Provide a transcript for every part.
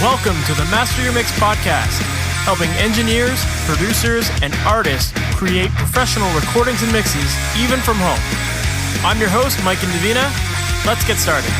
Welcome to the MasterYourMix podcast, helping engineers, producers, and artists create professional recordings and mixes, even from home. I'm your host, Mike and Davina. Let's get started.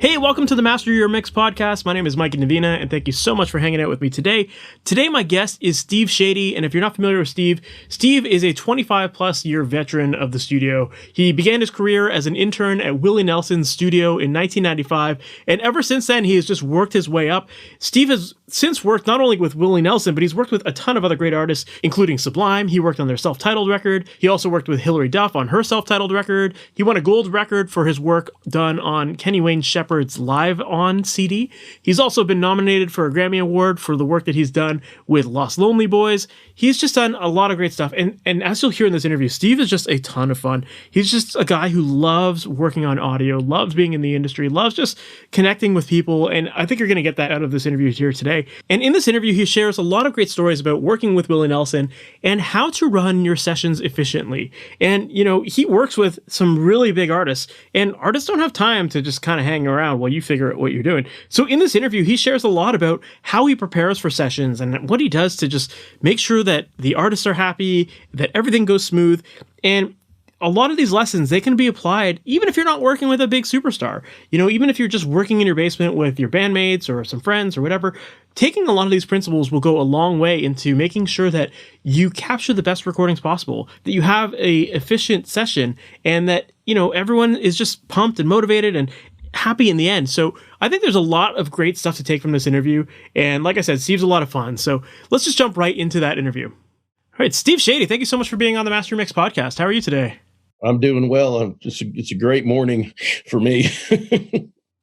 Hey, welcome to the Master Your Mix podcast. My name is Mike and Davina, and thank you so much for hanging out with me today. Today, my guest is Steve Chadie, and if you're not familiar with Steve, Steve is a 25-plus year veteran of the studio. He began his career as an intern at Willie Nelson's studio in 1995, and ever since then, he has just worked his way up. Steve has since worked not only with Willie Nelson, but he's worked with a ton of other great artists, including Sublime. He worked on their self-titled record. He also worked with Hilary Duff on her self-titled record. He won a gold record for his work done on Kenny Wayne Shepherd's Live On CD. He's also been nominated for a Grammy Award for the work that he's done with Lost Lonely Boys. He's just done a lot of great stuff. And as you'll hear in this interview, Steve is just a ton of fun. He's just a guy who loves working on audio, loves being in the industry, loves just connecting with people. And I think you're going to get that out of this interview here today. And in this interview, he shares a lot of great stories about working with Willie Nelson and how to run your sessions efficiently. And, you know, he works with some really big artists, and artists don't have time to just kind of hang around while you figure out what you're doing. So in this interview, he shares a lot about how he prepares for sessions and what he does to just make sure that the artists are happy, that everything goes smooth. And a lot of these lessons, they can be applied even if you're not working with a big superstar. You know, even if you're just working in your basement with your bandmates or some friends or whatever, taking a lot of these principles will go a long way into making sure that you capture the best recordings possible, that you have a efficient session, and that, you know, everyone is just pumped and motivated and happy in the end. So I think there's a lot of great stuff to take from this interview. And like I said, Steve's a lot of fun. So let's just jump right into that interview. All right, Steve Chadie, thank you so much for being on the Master Mix podcast. How are you today? I'm doing well. It's a great morning for me.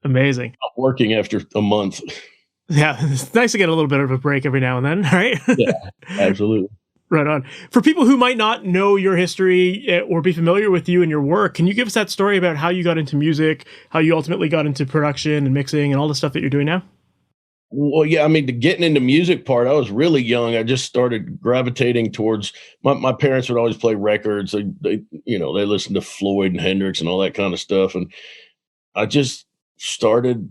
Amazing. I'm working after a month. Yeah, it's nice to get a little bit of a break every now and then, right? Yeah, absolutely. Right on. For people who might not know your history or be familiar with you and your work, can you give us that story about how you got into music, how you ultimately got into production and mixing and all the stuff that you're doing now? Well, yeah, I mean, the getting into music part, I was really young. I just started gravitating towards my parents would always play records. They listened to Floyd and Hendrix and all that kind of stuff. And I just started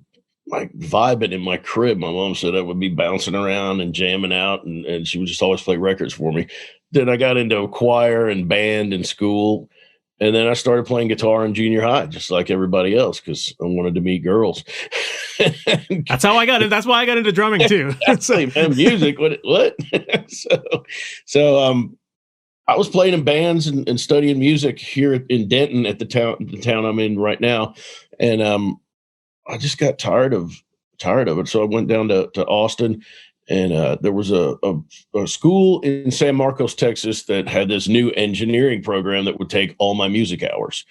like vibing in my crib. My mom said I would be bouncing around and jamming out, and she would just always play records for me. Then I got into choir and band in school. And then I started playing guitar in junior high, just like everybody else, because I wanted to meet girls. That's how I got it. That's why I got into drumming too. Exactly, man, music. What? So I was playing in bands and studying music here in Denton at the town I'm in right now, and I just got tired of it. So I went down to Austin. And there was a school in San Marcos, Texas, that had this new engineering program that would take all my music hours.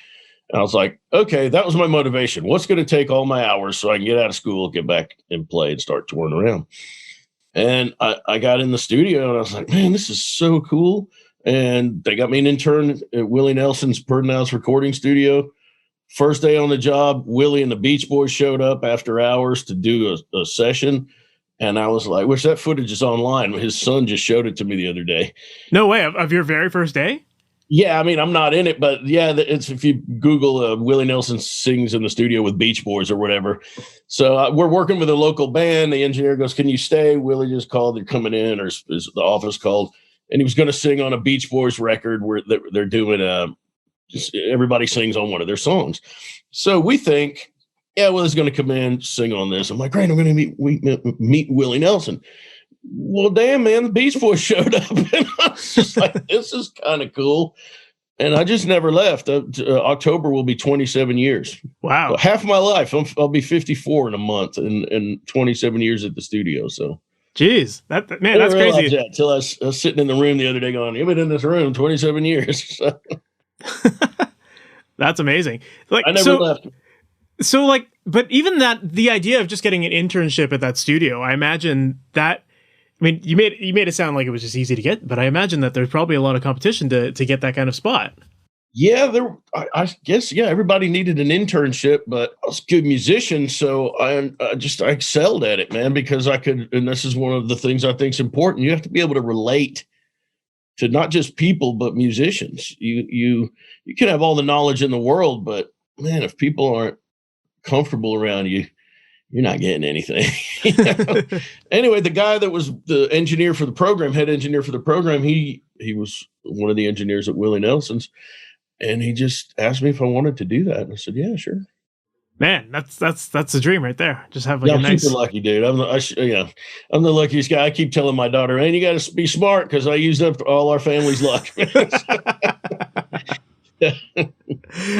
And I was like, okay, that was my motivation. What's going to take all my hours so I can get out of school, get back and play and start touring around? And I got in the studio and I was like, man, this is so cool. And they got me an intern at Willie Nelson's Pedernales recording studio. First day on the job, Willie and the Beach Boys showed up after hours to do a session. And I was like, which that footage is online. His son just showed it to me the other day. No way. Of your very first day? Yeah. I mean, I'm not in it, but yeah, it's if you Google Willie Nelson sings in the studio with Beach Boys or whatever. So we're working with a local band. The engineer goes, can you stay? Willie just called. They're coming in, or the office called. And he was going to sing on a Beach Boys record where they're doing just everybody sings on one of their songs. So we think, yeah, Willie's going to come in, sing on this. I'm like, great, I'm going to meet Willie Nelson. Well, damn, man, the Beach Boys showed up. And I was just like, this is kind of cool. And I just never left. October will be 27 years. Wow. So half my life. I'll be 54 in a month and 27 years at the studio. So, jeez, that's crazy. That until I was sitting in the room the other day going, you've been in this room 27 years. So. That's amazing. I never left. So like, but even the idea of just getting an internship at that studio, I imagine that, I mean, you made it sound like it was just easy to get, but I imagine that there's probably a lot of competition to get that kind of spot. Yeah, I guess, everybody needed an internship, but I was a good musician. So I excelled at it, man, because I could, and this is one of the things I think is important. You have to be able to relate to not just people, but musicians. You can have all the knowledge in the world, but man, if people aren't comfortable around you, you're not getting anything. You know? Anyway, the guy that was the engineer for the program, head engineer for the program, he was one of the engineers at Willie Nelson's, and he just asked me if I wanted to do that. And I said, yeah, sure. Man, that's the dream right there. Just have like yeah, a I'm nice. super lucky, dude. I'm the luckiest guy. I keep telling my daughter, man, you got to be smart because I used up all our family's luck.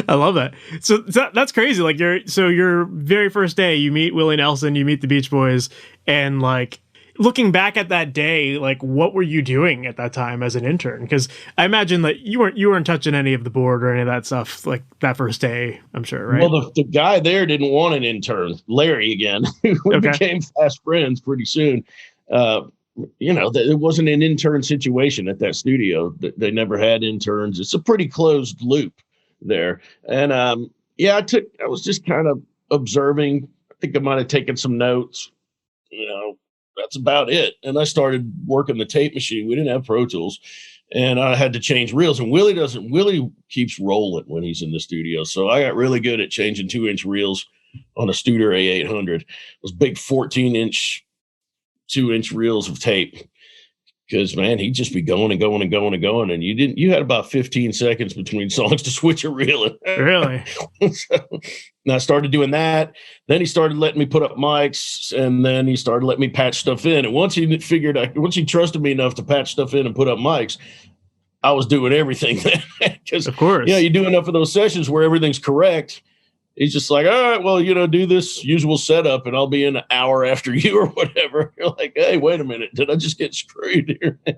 I love that. So that's crazy. Like your very first day, you meet Willie Nelson, you meet the Beach Boys, and like looking back at that day, like what were you doing at that time as an intern? Because I imagine that you weren't touching any of the board or any of that stuff like that first day. I'm sure, right? Well, the guy there didn't want an intern, Larry again. We became fast friends pretty soon. It wasn't an intern situation at that studio. They never had interns. It's a pretty closed loop there. And I was just kind of observing. I think I might have taken some notes. That's about it. And I started working the tape machine. We didn't have Pro Tools, and I had to change reels. And Willie keeps rolling when he's in the studio. So I got really good at changing 2-inch reels on a Studer A800. Those big 14-inch 2-inch reels of tape, because man, he'd just be going and going and going and going, and you had about 15 seconds between songs to switch a reel. Really? And I started doing that. Then he started letting me put up mics, and then he started letting me patch stuff in. And once he trusted me enough to patch stuff in and put up mics, I was doing everything. Because of course, you do enough of those sessions where everything's correct. He's just like, all right, well, do this usual setup and I'll be in an hour after you or whatever. You're like, hey, wait a minute. Did I just get screwed here? Well,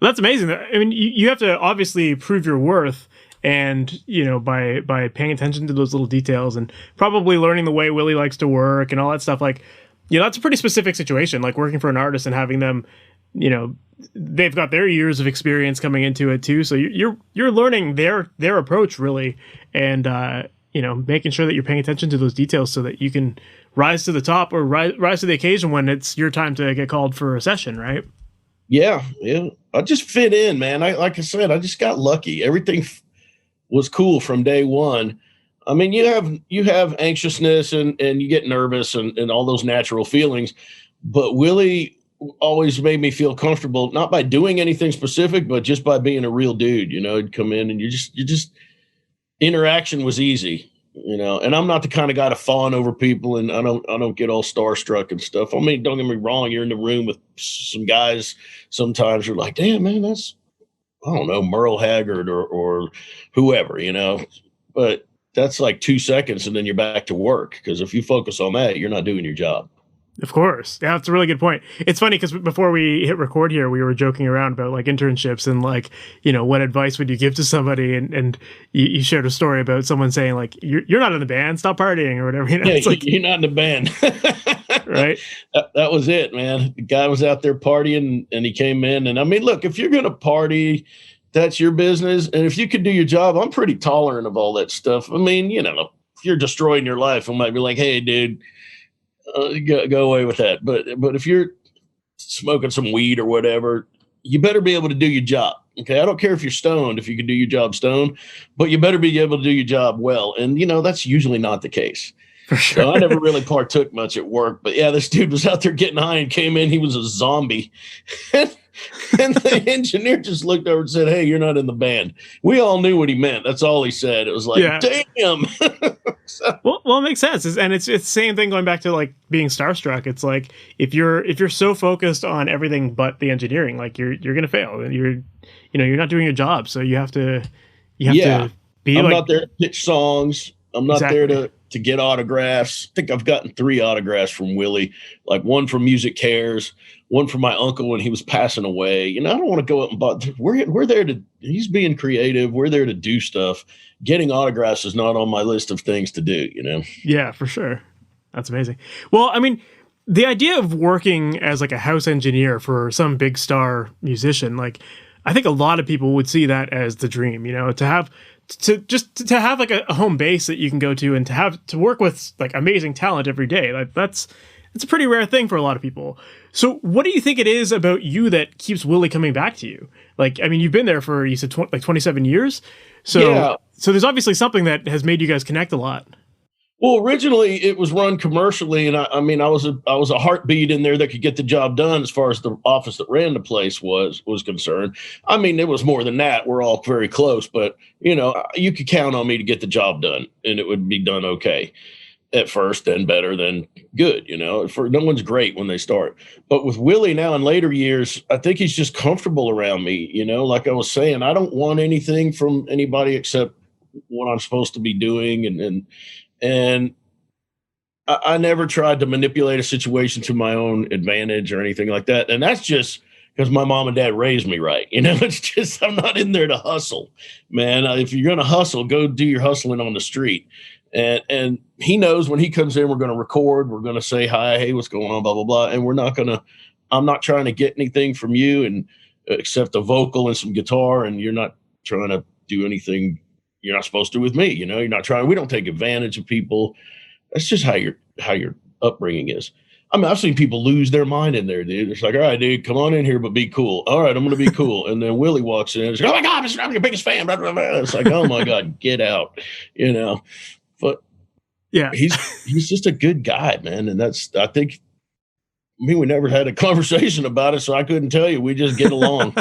that's amazing. I mean, you have to obviously prove your worth, and, by paying attention to those little details and probably learning the way Willie likes to work and all that stuff. Like, that's a pretty specific situation, like working for an artist and having them, they've got their years of experience coming into it too. So you're learning their approach really. And, making sure that you're paying attention to those details so that you can rise to the top or rise to the occasion when it's your time to get called for a session, right? Yeah. I just fit in, man. Like I said, I just got lucky. Everything was cool from day one. I mean, you have anxiousness and you get nervous and all those natural feelings, but Willie always made me feel comfortable, not by doing anything specific, but just by being a real dude. He'd come in and you just interaction was easy, and I'm not the kind of guy to fawn over people, and I don't get all starstruck and stuff. I mean, don't get me wrong, you're in the room with some guys sometimes you're like, damn man, that's, I don't know, Merle Haggard or whoever, but that's like 2 seconds and then you're back to work, because if you focus on that, you're not doing your job. Of course. Yeah, that's a really good point. It's funny because before we hit record here, we were joking around about like internships and like, what advice would you give to somebody? And you shared a story about someone saying like, you're not in the band, stop partying or whatever. Yeah, it's like, you're not in the band. Right. That was it, man. The guy was out there partying and he came in. And I mean, look, if you're going to party, that's your business. And if you could do your job, I'm pretty tolerant of all that stuff. I mean, if you're destroying your life, I might be like, hey, dude, go away with that. But if you're smoking some weed or whatever, you better be able to do your job. Okay. I don't care if you're stoned, if you can do your job stoned, but you better be able to do your job well. And that's usually not the case. For sure. So I never really partook much at work, but yeah, this dude was out there getting high and came in. He was a zombie. And the engineer just looked over and said, hey, you're not in the band. We all knew what he meant. That's all he said. It was like, damn. Well, it makes sense. And it's the same thing going back to like being starstruck. It's like, if you're so focused on everything but the engineering, like you're going to fail, and you're not doing your job. So you have to be I'm like, not there to pitch songs. I'm not there to get autographs. I think I've gotten 3 autographs from Willie, like one from Music Cares, one from my uncle when he was passing away. I don't want to go up and buy. We're there to, he's being creative. We're there to do stuff. Getting autographs is not on my list of things to do, Yeah, for sure. That's amazing. Well, I mean, the idea of working as like a house engineer for some big star musician, like I think a lot of people would see that as the dream, to have like a home base that you can go to and to work with like amazing talent every day. Like that's It's a pretty rare thing for a lot of people. So what do you think it is about you that keeps Willie coming back to you? Like, I mean, you've been there for, you said 27 years. So, so there's obviously something that has made you guys connect a lot. Well, originally it was run commercially, and I mean, I was a heartbeat in there that could get the job done as far as the office that ran the place was concerned. I mean, it was more than that. We're all very close, but you know, you could count on me to get the job done, and it would be done okay at first, and better than good. You know, for no one's great when they start, but with Willie now in later years, I think he's just comfortable around me. You know, like I was saying, I don't want anything from anybody except what I'm supposed to be doing, and I never tried to manipulate a situation to my own advantage or anything like that. And that's just because my mom and dad raised me right. You know, it's just, I'm not in there to hustle, man. If you're going to hustle, go do your hustling on the street. And he knows when he comes in, we're going to record, we're going to say, hi, hey, what's going on, blah, blah, blah. And I'm not trying to get anything from you and except a vocal and some guitar. And you're not trying to do anything you're not supposed to with me. You know, we don't take advantage of people. That's just how your upbringing is. I mean, I've seen people lose their mind in there, dude. It's like, all right, dude, come on in here, but be cool. All right, I'm going to be cool. And then Willie walks in and it's like, oh my God, I'm your biggest fan. Blah, blah, blah. It's like, oh my God, get out, you know, but yeah, he's just a good guy, man. And we never had a conversation about it, so I couldn't tell you. We just get along.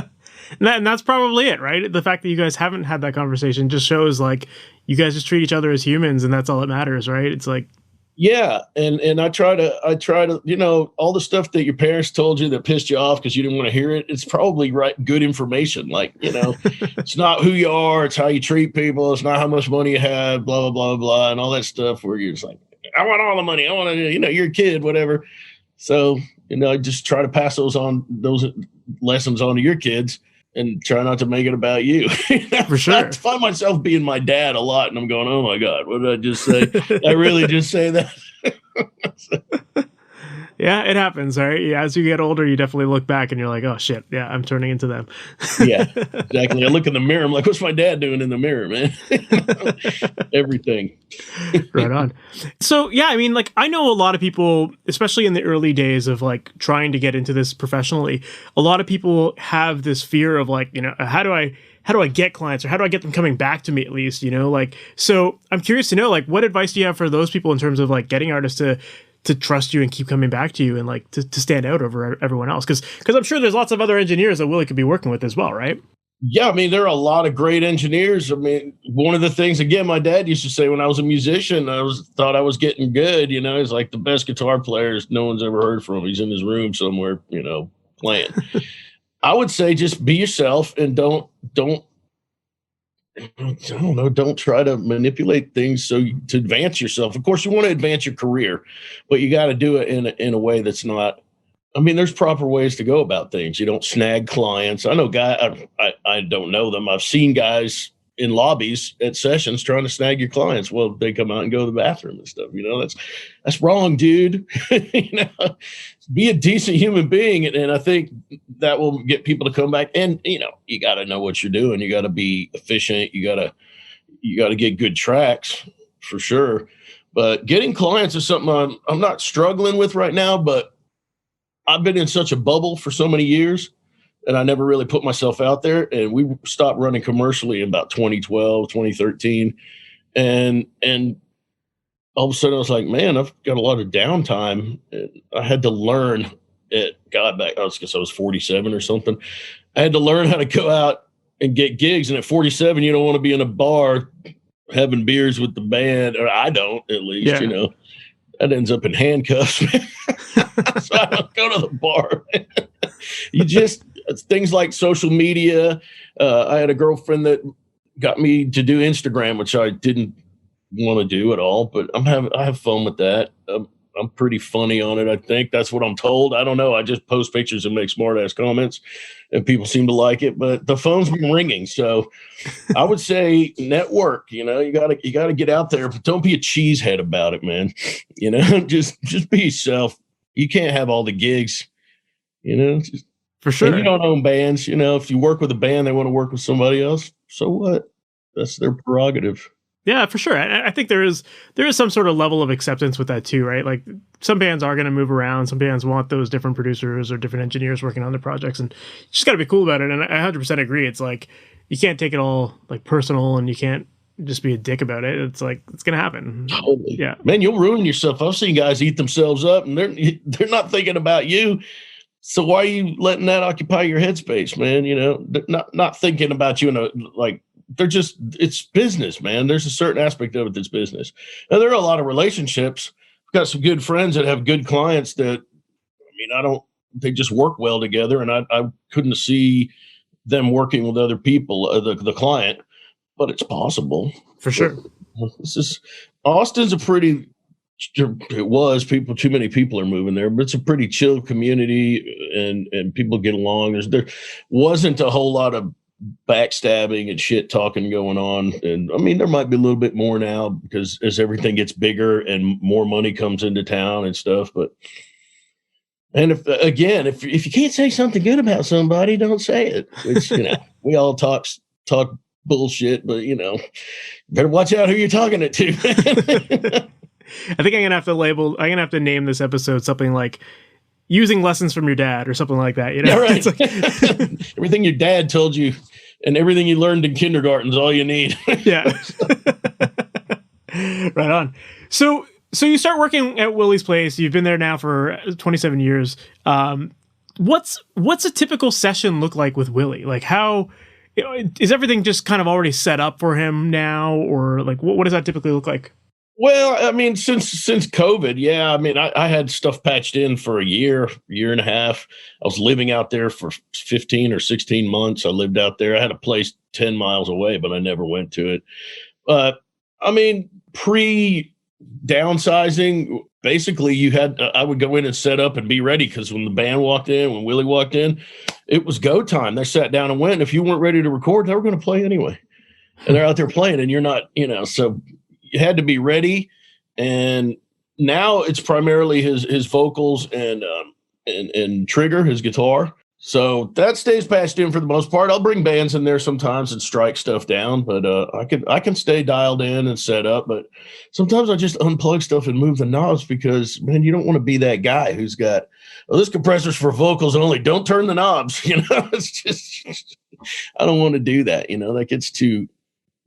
And that's probably it, right? The fact that you guys haven't had that conversation just shows like you guys just treat each other as humans, and that's all that matters, right? It's like, yeah, and I try to, you know, all the stuff that your parents told you that pissed you off because you didn't want to hear it. It's probably good information. Like, you know, it's not who you are, it's how you treat people. It's not how much money you have, blah blah blah blah, and all that stuff. Where you're just like, I want all the money. I want to, you know, you're a kid, whatever. So, you know, just try to pass those lessons on to your kids. And try not to make it about you. For sure. I find myself being my dad a lot, and I'm going, "Oh my God, what did I just say? I really just say that." Yeah, it happens, right? Yeah, as you get older, you definitely look back and you're like, "Oh shit, yeah, I'm turning into them." Yeah, exactly. I look in the mirror. I'm like, "What's my dad doing in the mirror, man?" Everything. Right on. So yeah, I mean, like I know a lot of people, especially in the early days of like trying to get into this professionally, a lot of people have this fear of like, you know, how do I get clients, or how do I get them coming back to me at least, you know? Like, so I'm curious to know, like, what advice do you have for those people in terms of like getting artists to trust you and keep coming back to you and like to stand out over everyone else? Because I'm sure there's lots of other engineers that Willie could be working with as well, right? Yeah, I mean, there are a lot of great engineers. I mean, one of the things, again, my dad used to say when I was a musician, thought I was getting good. You know, he's like the best guitar players no one's ever heard from. He's in his room somewhere, you know, playing. I would say just be yourself and don't try to manipulate things to advance yourself. Of course, you want to advance your career, but you got to do it in a way that's not. I mean, there's proper ways to go about things. You don't snag clients. I know I don't know them. I've seen guys in lobbies at sessions trying to snag your clients. Well, they come out and go to the bathroom and stuff. You know, that's wrong, dude. You know, be a decent human being. And I think that will get people to come back. And, you know, you got to know what you're doing. You got to be efficient. You got to get good tracks for sure. But getting clients is something I'm not struggling with right now, but I've been in such a bubble for so many years and I never really put myself out there. And we stopped running commercially in about 2012, 2013. And all of a sudden I was like, man, I've got a lot of downtime. And I had to learn I was 47 or something. I had to learn how to go out and get gigs. And at 47, you don't want to be in a bar having beers with the band, or I don't, at least, you know. That ends up in handcuffs. So I don't go to the bar. Things like social media. I had a girlfriend that got me to do Instagram, which I didn't want to do at all, but I have fun with that. I'm pretty funny on it. I think that's what I'm told. I don't know. I just post pictures and make smart ass comments and people seem to like it, but the phone's been ringing. So I would say network, you know, you gotta get out there, but don't be a cheesehead about it, man. You know, just be yourself. You can't have all the gigs, you know, for sure. And you don't own bands. You know, if you work with a band, they want to work with somebody else. So what? That's their prerogative. Yeah, for sure. I think there is some sort of level of acceptance with that too, right? Like some bands are going to move around. Some bands want those different producers or different engineers working on their projects, and you just got to be cool about it. And I 100% agree. It's like you can't take it all like personal, and you can't just be a dick about it. It's like it's going to happen. Totally. Yeah, Man, you'll ruin yourself. I've seen guys eat themselves up, and they're not thinking about you. So why are you letting that occupy your headspace, man? You know, not thinking about you in a like. It's business, man. There's a certain aspect of it that's business. And there are a lot of relationships. I've got some good friends that have good clients that, they just work well together. And I couldn't see them working with other people, the client, but it's possible. For sure. Austin's too many people are moving there, but it's a pretty chill community and people get along. There wasn't a whole lot of backstabbing and shit talking going on, and there might be a little bit more now because as everything gets bigger and more money comes into town and stuff. But if you can't say something good about somebody, don't say it. Which we all talk bullshit, but better watch out who you're talking it to. I think I'm gonna have to name this episode something like using lessons from your dad or something like that. Yeah, right. It's like everything your dad told you and everything you learned in kindergarten is all you need. Yeah. Right on. So you start working at Willie's place. You've been there now for 27 years. What's a typical session look like with Willie? Like how, is everything just kind of already set up for him now? Or like, what does that typically look like? Well, since COVID, yeah, I had stuff patched in for a year and a half. I was living out there for 15 or 16 months. I lived out there. I had a place 10 miles away, but I never went to it. But pre-downsizing, basically I would go in and set up and be ready. Cause when Willie walked in, it was go time. They sat down and went, and if you weren't ready to record, they were going to play anyway. And they're out there playing and you're not, so you had to be ready. And now it's primarily his vocals and Trigger, his guitar. So that stays patched in for the most part. I'll bring bands in there sometimes and strike stuff down, but I can stay dialed in and set up. But sometimes I just unplug stuff and move the knobs because, man, you don't want to be that guy who's got, this compressor's for vocals only. Don't turn the knobs. It's just, I don't want to do that. Like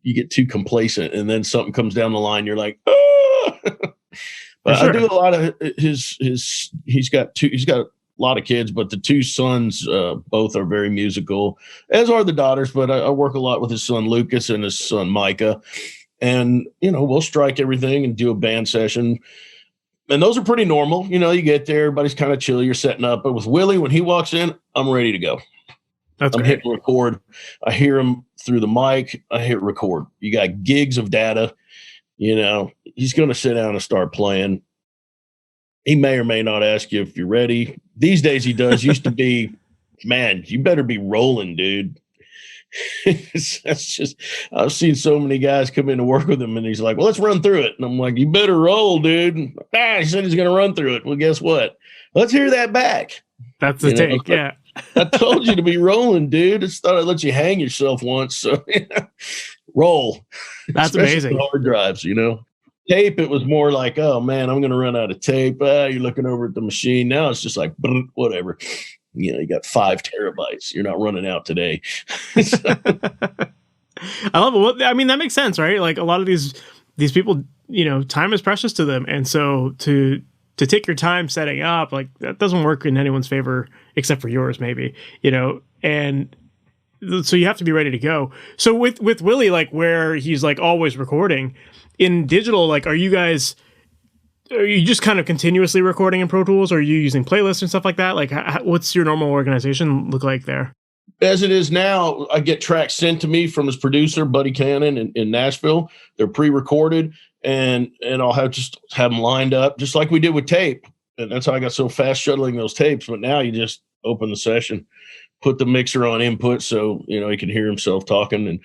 you get too complacent and then something comes down the line. You're like, oh, but sure. I do a lot of he's got a lot of kids, but the two sons, both are very musical, as are the daughters, but I work a lot with his son, Lucas, and his son, Micah. And, we'll strike everything and do a band session. And those are pretty normal. You get there, everybody's kind of chill. You're setting up. But with Willie, when he walks in, I'm ready to go. I'm hitting record. I hear him through the mic. I hit record. You got gigs of data. He's going to sit down and start playing. He may or may not ask you if you're ready. These days he does. Used to be, man, you better be rolling, dude. That's just, I've seen so many guys come in to work with him and he's like, well, let's run through it. And I'm like, you better roll, dude. He said he's going to run through it. Well, guess what? Let's hear that back. That's the take. Yeah. I told you to be rolling, dude. I just thought I'd let you hang yourself once. So roll. That's amazing. Hard drives, Tape, it was more like, oh man, I'm going to run out of tape. You're looking over at the machine. Now it's just like, whatever. You got 5 terabytes. You're not running out today. I love it. Well, that makes sense, right? Like a lot of these people, time is precious to them. And so to take your time setting up, like that doesn't work in anyone's favor except for yours, maybe, and so you have to be ready to go. So with Willie, like where he's like always recording in digital, like are you just kind of continuously recording in Pro Tools, or are you using playlists and stuff like that? Like what's your normal organization look like there? As it is now, I get tracks sent to me from his producer, Buddy Cannon in Nashville. They're pre-recorded. And I'll have them lined up just like we did with tape. And that's how I got so fast shuttling those tapes. But now you just open the session, put the mixer on input so, he can hear himself talking.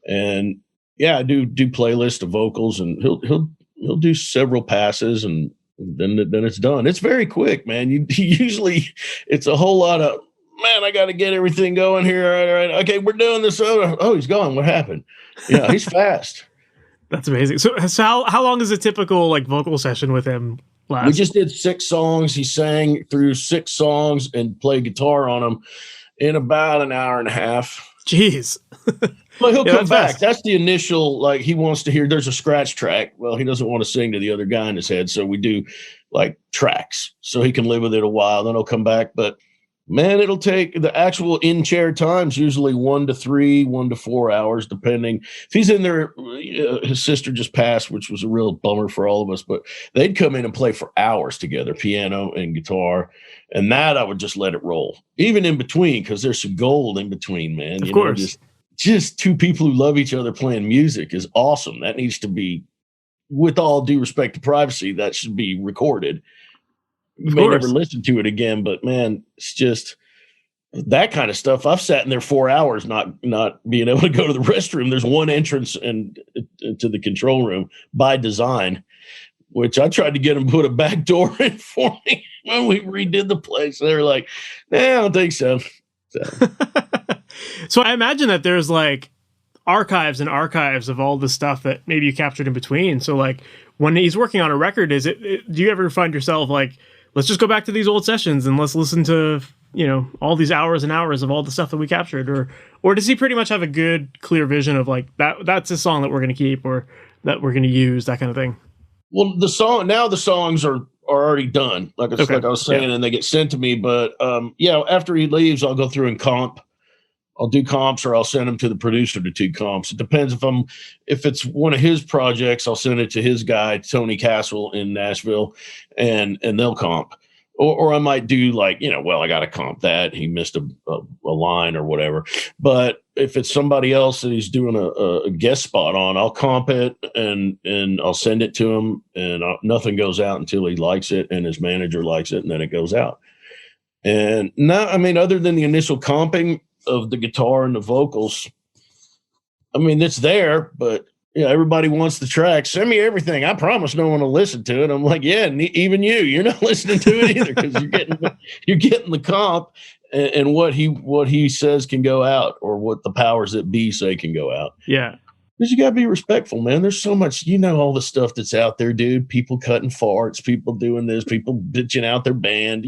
And yeah, I do playlist of vocals, and he'll do several passes and then it's done. It's very quick, man. You usually it's a whole lot of, man, I got to get everything going here. All right. Okay, we're doing this. Oh, he's gone. What happened? Yeah, he's fast. That's amazing. So how long is a typical like vocal session with him last? We just did 6 songs. He sang through 6 songs and played guitar on them in about an hour and a half. Jeez. Well, he'll come back. Fast. That's the initial, like, he wants to hear, there's a scratch track. Well, he doesn't want to sing to the other guy in his head. So we do like tracks so he can live with it a while. Then he'll come back. But man, it'll take the actual in-chair times, usually 1 to 3, 1 to 4 hours, depending. If he's in there, his sister just passed, which was a real bummer for all of us, but they'd come in and play for hours together, piano and guitar. And that I would just let it roll, even in between, because there's some gold in between, man. Of course. Just 2 people who love each other playing music is awesome. That needs to be, with all due respect to privacy, that should be recorded. You may never listen to it again, but man, it's just that kind of stuff. I've sat in there 4 hours, not being able to go to the restroom. There's one entrance and to the control room by design, which I tried to get them to put a back door in for me when we redid the place. They were like, "Nah, I don't think so." So I imagine that there's like archives and archives of all the stuff that maybe you captured in between. So like when he's working on a record, do you ever find yourself like, let's just go back to these old sessions and let's listen to, all these hours and hours of all the stuff that we captured, or does he pretty much have a good, clear vision of like that's a song that we're going to keep or that we're going to use, that kind of thing? Well, the songs are already done. Like I was saying, and they get sent to me. But after he leaves, I'll go through and comp. I'll do comps, or I'll send them to the producer to do comps. It depends if it's one of his projects, I'll send it to his guy, Tony Castle in Nashville, and they'll comp. Or I might do like, I got to comp that. He missed a line or whatever. But if it's somebody else that he's doing a guest spot on, I'll comp it and I'll send it to him, and nothing goes out until he likes it and his manager likes it, and then it goes out. And other than the initial comping of the guitar and the vocals, it's there, but everybody wants the track. Send me everything. I promise no one will listen to it. I'm like, yeah, even you're not listening to it either, because you're getting the comp and what he says can go out, or what the powers that be say can go out. Yeah. Because you got to be respectful, man. There's so much, all the stuff that's out there, dude. People cutting farts, people doing this, people bitching out their band.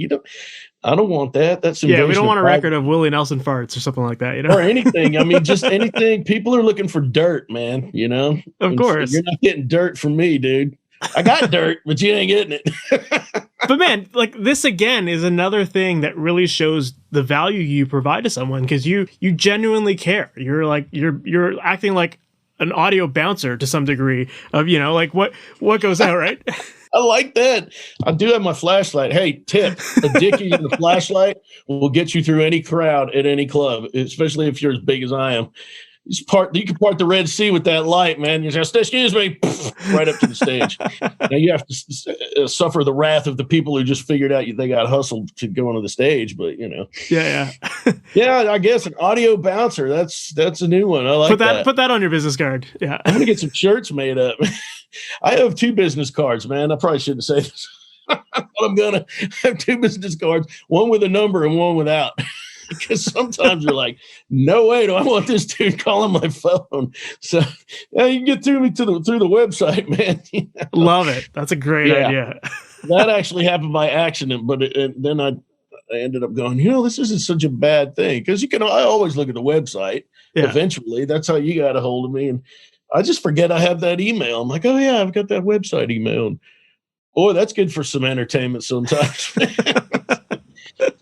I don't want that. That's we don't want a record of Willie Nelson farts or something like that, or anything. Just anything. People are looking for dirt, man. Of course, you're not getting dirt from me, dude. I got dirt, but you ain't getting it. But man, like this again is another thing that really shows the value you provide to someone, because you genuinely care. You're acting like an audio bouncer to some degree of, like what goes out, right? I like that. I do have my flashlight. Hey, tip, a dickie and a flashlight will get you through any crowd at any club, especially if you're as big as I am. You can part the Red Sea with that light, man. You just, excuse me, right up to the stage. Now you have to suffer the wrath of the people who just figured out they got hustled to go onto the stage. But yeah. I guess an audio bouncer. That's a new one. I like that. Put that on your business card. Yeah, I'm gonna get some shirts made up. I have 2 business cards, man. I probably shouldn't say this, but I'm gonna have 2 business cards, one with a number and one without. Because sometimes you're like, no way do I want this dude calling my phone. So you can get through me through the website, man. Love it. That's a great idea. That actually happened by accident, but then I ended up going, this isn't such a bad thing, because I always look at the website. Yeah. Eventually, that's how you got a hold of me, and I just forget I have that email. I'm like, oh yeah, I've got that website email. And, boy, that's good for some entertainment sometimes.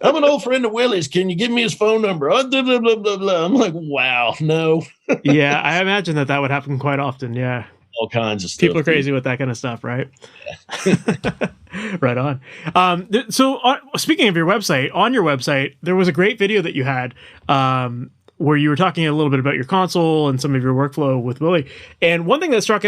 I'm an old friend of Willie's. Can you give me his phone number? Oh, blah, blah, blah, blah, blah. I'm like, wow, no. Yeah, I imagine that would happen quite often. Yeah. All kinds of stuff. People are crazy with that kind of stuff, right? Yeah. Right on. So speaking of your website, on your website, there was a great video that you had where you were talking a little bit about your console and some of your workflow with Willie. And one thing that stuck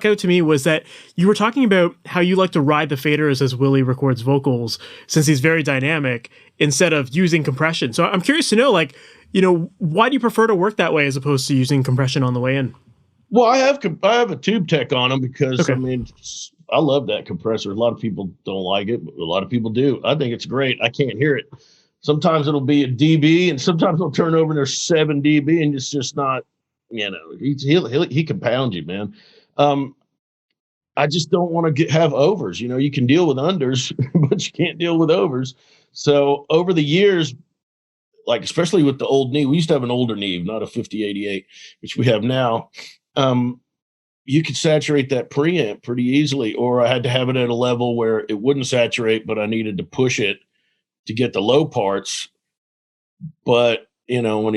out to me was that you were talking about how you like to ride the faders as Willie records vocals, since he's very dynamic, instead of using compression. So I'm curious to know, why do you prefer to work that way as opposed to using compression on the way in? Well, I have a tube tech on them because, I love that compressor. A lot of people don't like it, but a lot of people do. I think it's great. I can't hear it. Sometimes it'll be a dB, and sometimes it'll turn over and there's 7 dB, and it's just not, he can pound you, man. Um, I just don't want to have overs. You know, you can deal with unders, but you can't deal with overs. So over the years, like especially with the old knee, we used to have an older knee, not a 5088, which we have now. You could saturate that preamp pretty easily, or I had to have it at a level where it wouldn't saturate, but I needed to push it to get the low parts. But you know,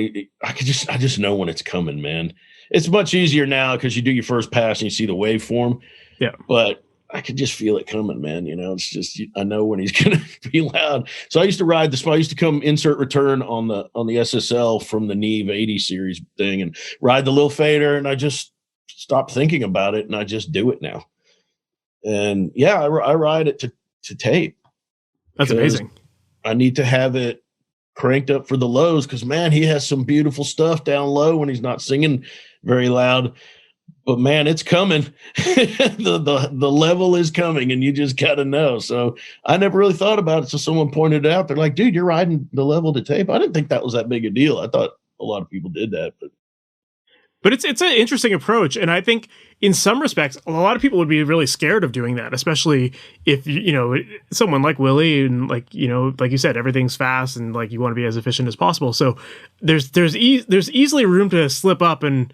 I just know when it's coming, man. It's much easier now because you do your first pass and you see the waveform. Yeah. But I could just feel it coming, man. You know, it's just, I know when he's going to be loud. So I used to ride I used to come insert return on the SSL from the Neve 80 series thing and ride the little fader. And I just stopped thinking about it and I just do it now. And yeah, I ride it to tape. That's amazing. I need to have it cranked up for the lows because, man, he has some beautiful stuff down low when he's not singing very loud. But man, it's coming. the level is coming, and you just gotta know. So I never really thought about it. So someone pointed it out. They're like, "Dude, you're riding the level to tape." I didn't think that was that big a deal. I thought a lot of people did that, but it's an interesting approach, and I think in some respects, a lot of people would be really scared of doing that, especially if you know someone like Willie and like you said, everything's fast and like you want to be as efficient as possible. So there's easily room to slip up and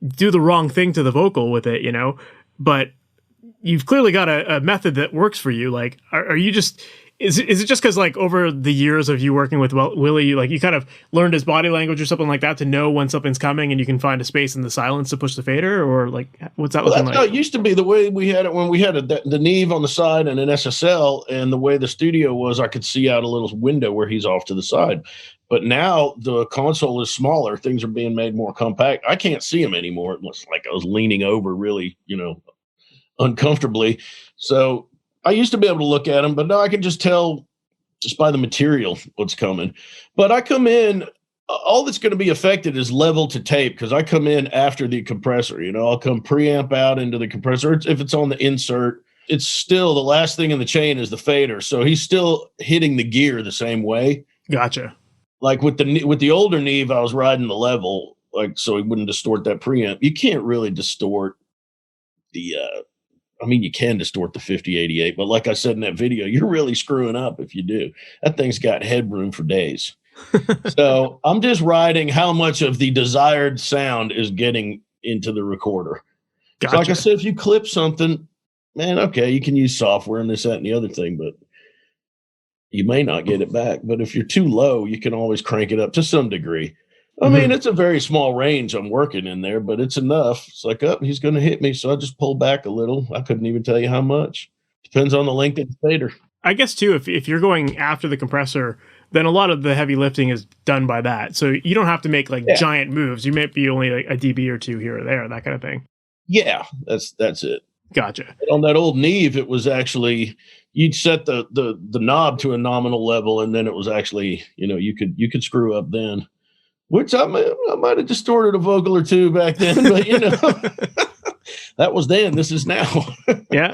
do the wrong thing to the vocal with it, but you've clearly got a method that works for you. Like, are you just, is it just because like over the years of you working with Willie, like you kind of learned his body language or something like that to know when something's coming and you can find a space in the silence to push the fader, or like, what's that looking like? That's how it used to be. The way we had it when we had the Neve on the side and an SSL, and the way the studio was, I could see out a little window where he's off to the side. But now the console is smaller. Things are being made more compact. I can't see him anymore. It looks like I was leaning over really, uncomfortably. So I used to be able to look at him, but now I can just tell just by the material what's coming. But I come in, all that's going to be affected is level to tape because I come in after the compressor. I'll come preamp out into the compressor. If it's on the insert, it's still the last thing in the chain is the fader. So he's still hitting the gear the same way. Gotcha. Like with the older Neve, I was riding the level, like so he wouldn't distort that preamp. You can't really distort the you can distort the 5088, but like I said in that video, you're really screwing up if you do. That thing's got headroom for days. So I'm just riding how much of the desired sound is getting into the recorder. Gotcha. So like I said, if you clip something, man, okay, you can use software and this, that, and the other thing, but you may not get it back. But if you're too low, you can always crank it up to some degree. I mean, it's a very small range I'm working in there, but it's enough. It's like, oh, he's going to hit me. So I just pull back a little. I couldn't even tell you how much. Depends on the length of the fader. I guess, too, if you're going after the compressor, then a lot of the heavy lifting is done by that. So you don't have to make giant moves. You might be only like a dB or two here or there, that kind of thing. Yeah, that's it. Gotcha. But on that old Neve, it was actually, you'd set the knob to a nominal level, and then it was actually, you could screw up then. Which I might have distorted a vocal or two back then, but that was then. This is now. Yeah.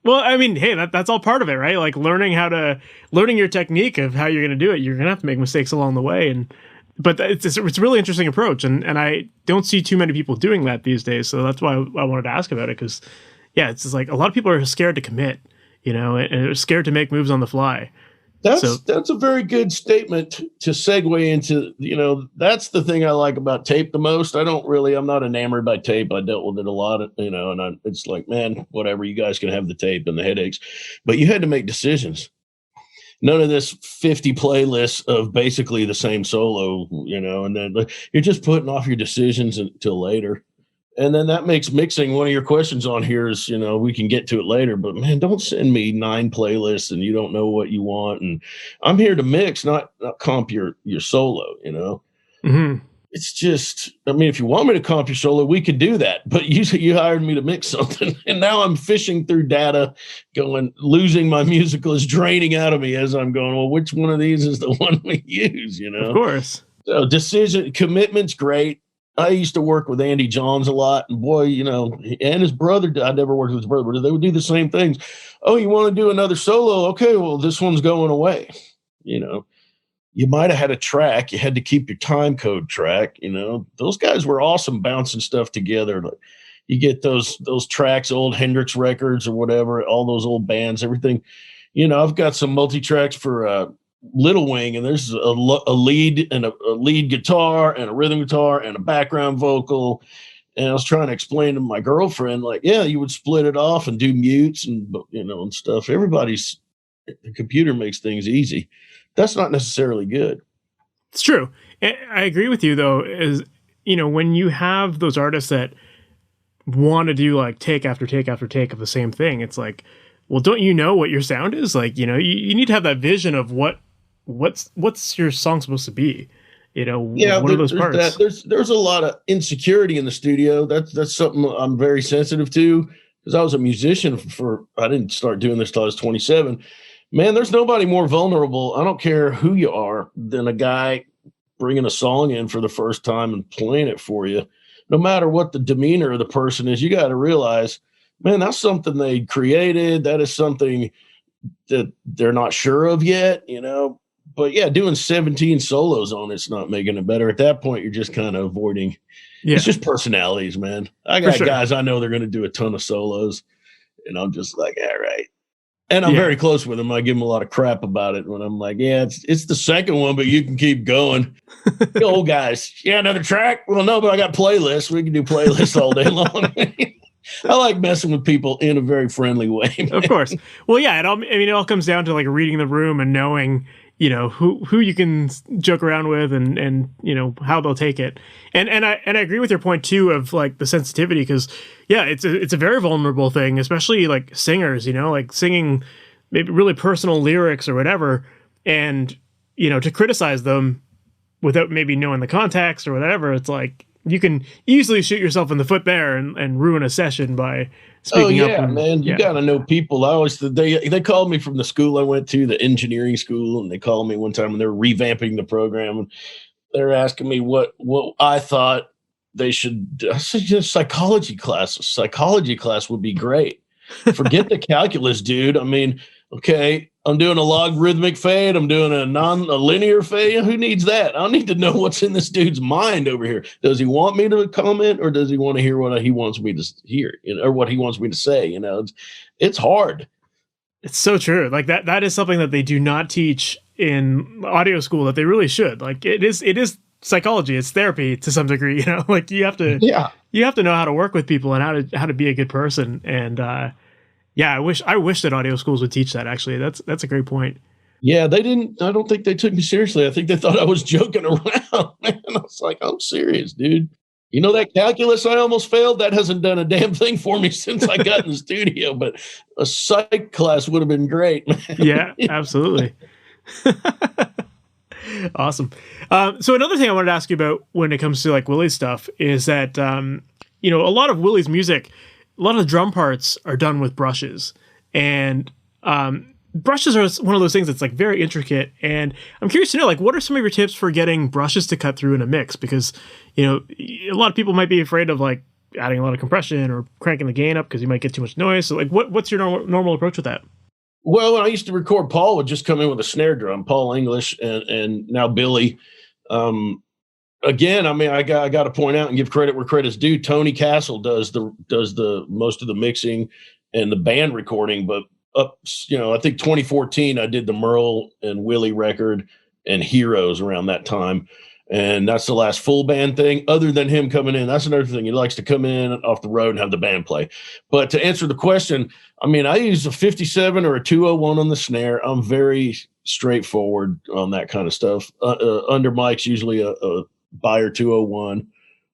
Well, I mean, hey, that's all part of it, right? Like learning your technique of how you're going to do it. You're going to have to make mistakes along the way, but it's a really interesting approach, and I don't see too many people doing that these days. So that's why I wanted to ask about it, because yeah, it's just like a lot of people are scared to commit, and are scared to make moves on the fly. That's a very good statement to segue into, that's the thing I like about tape the most. I'm not enamored by tape. I dealt with it a lot, and it's like, man, whatever, you guys can have the tape and the headaches, but you had to make decisions. None of this 50 playlists of basically the same solo, and then you're just putting off your decisions until later. And then that makes mixing one of your questions on here is, we can get to it later, but man, don't send me 9 playlists and you don't know what you want. And I'm here to mix, not comp your solo, Mm-hmm. It's just, if you want me to comp your solo, we could do that. But you hired me to mix something. And now I'm fishing through data, losing my musical is draining out of me as I'm going, well, which one of these is the one we use, Of course. So commitment's great. I used to work with Andy Johns a lot, and boy, and his brother, I never worked with his brother, but they would do the same things. Oh, you want to do another solo? Okay, well, this one's going away. You might have had a track. You had to keep your time code track. Those guys were awesome bouncing stuff together. you get those tracks, old Hendrix records or whatever, all those old bands, everything. I've got some multi-tracks for Little Wing, and there's a lead and a lead guitar and a rhythm guitar and a background vocal. And I was trying to explain to my girlfriend, like, yeah, you would split it off and do mutes and and stuff. The computer makes things easy. That's not necessarily good. It's true. I agree with you, though, is, when you have those artists that want to do like take after take after take of the same thing, it's like, well, don't you know what your sound is? Like, you need to have that vision of what's your song supposed to be. What are those parts? There's a lot of insecurity in the studio. That's something I'm very sensitive to, because I was a musician I didn't start doing this till I was 27. Man, there's nobody more vulnerable, I don't care who you are, than a guy bringing a song in for the first time and playing it for you. No matter what the demeanor of the person is, you got to realize, man, that's something they created. That is something that they're not sure of yet, But yeah, doing 17 solos on it's not making it better. At that point, you're just kind of avoiding. Yeah. It's just personalities, man. I got guys I know they're going to do a ton of solos, and I'm just like, all right. And I'm very close with them. I give them a lot of crap about it when I'm like, yeah, it's the second one, but you can keep going. The old guys, another track? Well, no, but I got playlists. We can do playlists all day long. I like messing with people in a very friendly way, man. Of course. Well, yeah, it all comes down to like reading the room and knowing, who you can joke around with and how they'll take it. And I agree with your point too of like the sensitivity, because it's a very vulnerable thing, especially like singers, like singing maybe really personal lyrics or whatever, and to criticize them without maybe knowing the context or whatever. It's like you can easily shoot yourself in the foot there and ruin a session by speaking up. Man, you got to know people. They called me from the school I went to, the engineering school, and they called me one time when they were revamping the program, and they're asking me what I thought they should. I said, just psychology class. A psychology class would be great. Forget the calculus, dude. I mean, okay, I'm doing a logarithmic fade. I'm doing a linear fade. Who needs that? I need to know what's in this dude's mind over here. Does he want me to comment, or does he want to hear what he wants me to hear, or what he wants me to say? It's hard. It's so true. Like that is something that they do not teach in audio school that they really should. Like it is psychology. It's therapy to some degree. Like you have to know how to work with people and how to be a good person. And I wish that audio schools would teach that. Actually, that's a great point. Yeah, they didn't. I don't think they took me seriously. I think they thought I was joking around. Man, I was like, I'm serious, dude. That calculus I almost failed, that hasn't done a damn thing for me since I got in the studio. But a psych class would have been great, man. Yeah, absolutely. Awesome. So another thing I wanted to ask you about when it comes to like Willie's stuff is that a lot of Willie's music, a lot of the drum parts are done with brushes, and brushes are one of those things that's like very intricate. And I'm curious to know, like, what are some of your tips for getting brushes to cut through in a mix? Because a lot of people might be afraid of like adding a lot of compression or cranking the gain up because you might get too much noise. So like, what's your normal approach with that? Well, when I used to record, Paul would just come in with a snare drum, Paul English, and now Billy. Again, I mean, I got to point out and give credit where credit's due. Tony Castle does the most of the mixing and the band recording. But I think 2014 I did the Merle and Willie record and Heroes around that time, and that's the last full band thing. Other than him coming in, that's another thing. He likes to come in off the road and have the band play. But to answer the question, I mean, I use a 57 or a 201 on the snare. I'm very straightforward on that kind of stuff. Under mic's usually a Buyer 201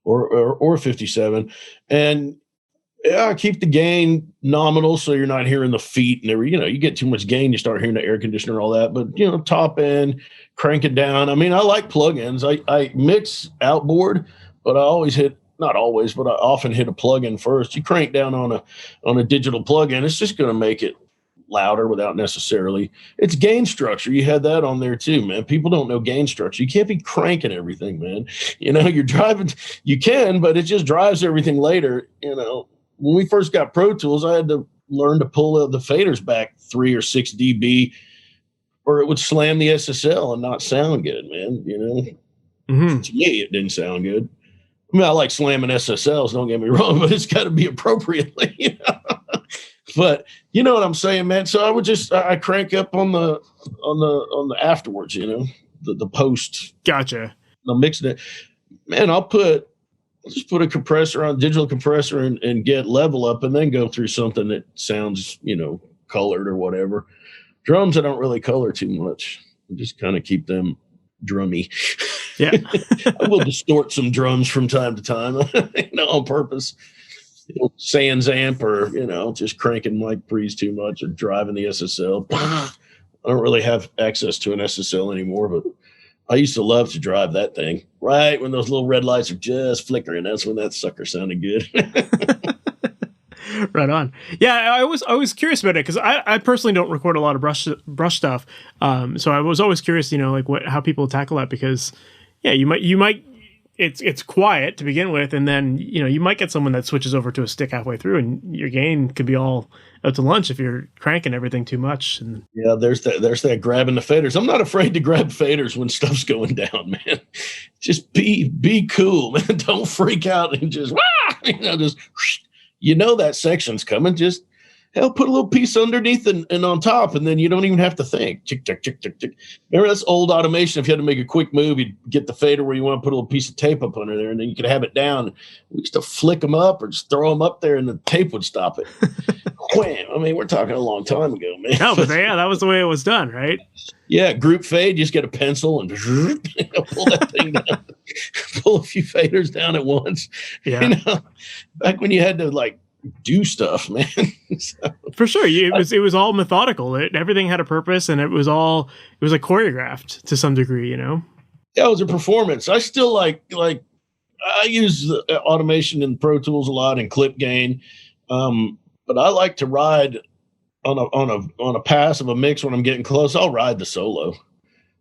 or 57, and I keep the gain nominal so you're not hearing the feet and you get too much gain, you start hearing the air conditioner, all that. But top end, crank it down. I mean, I like plugins. I mix outboard, but I always not always, but I often hit a plugin first. You crank down on a digital plugin, it's just going to make it louder without necessarily. It's gain structure. You had that on there too, man. People don't know gain structure. You can't be cranking everything, man. You're driving, you can, but it just drives everything later. When we first got Pro Tools, I had to learn to pull the faders back 3 or 6 dB, or it would slam the SSL and not sound good, man. Mm-hmm. To me, it didn't sound good. I mean, I like slamming SSLs, don't get me wrong, but it's got to be appropriately, you know? But you know what I'm saying, man? So I crank up on the afterwards, you know, the post. Gotcha. I'm mixing it. Man, I'll just put a compressor on, digital compressor, and get level up, and then go through something that sounds, you know, colored or whatever. Drums, I don't really color too much. I just kind of keep them drummy. Yeah. I will distort some drums from time to time, you know, on purpose. You know, sans amp, or, you know, just cranking mic pre's too much, or driving the SSL. I don't really have access to an SSL anymore, but I used to love to drive that thing. Right when those little red lights are just flickering, that's when that sucker sounded good. Right on. Yeah, I was curious about it because I personally don't record a lot of brush stuff. So I was always curious, you know, like how people tackle that, because yeah, you might it's quiet to begin with, and then, you know, you might get someone that switches over to a stick halfway through, and your gain could be all out to lunch if you're cranking everything too much. And yeah, there's that grabbing the faders. I'm not afraid to grab faders when stuff's going down, man. Just be cool, man. Don't freak out and just you know, just, you know, that section's coming. Just put a little piece underneath and on top, and then you don't even have to think. Chick, chick, chick, chick, chick. Remember, that's old automation. If you had to make a quick move, you'd get the fader where you want to put a little piece of tape up under there, and then you could have it down. We used to flick them up or just throw them up there, and the tape would stop it. Wham! I mean, we're talking a long time ago, man. No, but yeah, that was the way it was done, right? Yeah, group fade. You just get a pencil and pull that thing down. Pull a few faders down at once. Yeah. You know, back when you had to, like, do stuff, man. So, for sure, it was all methodical. Everything had a purpose, and it was like choreographed to some degree, you know. Yeah, it was a performance. I still like I use automation in Pro Tools a lot, and clip gain, but I like to ride on a pass of a mix when I'm getting close. I'll ride the solo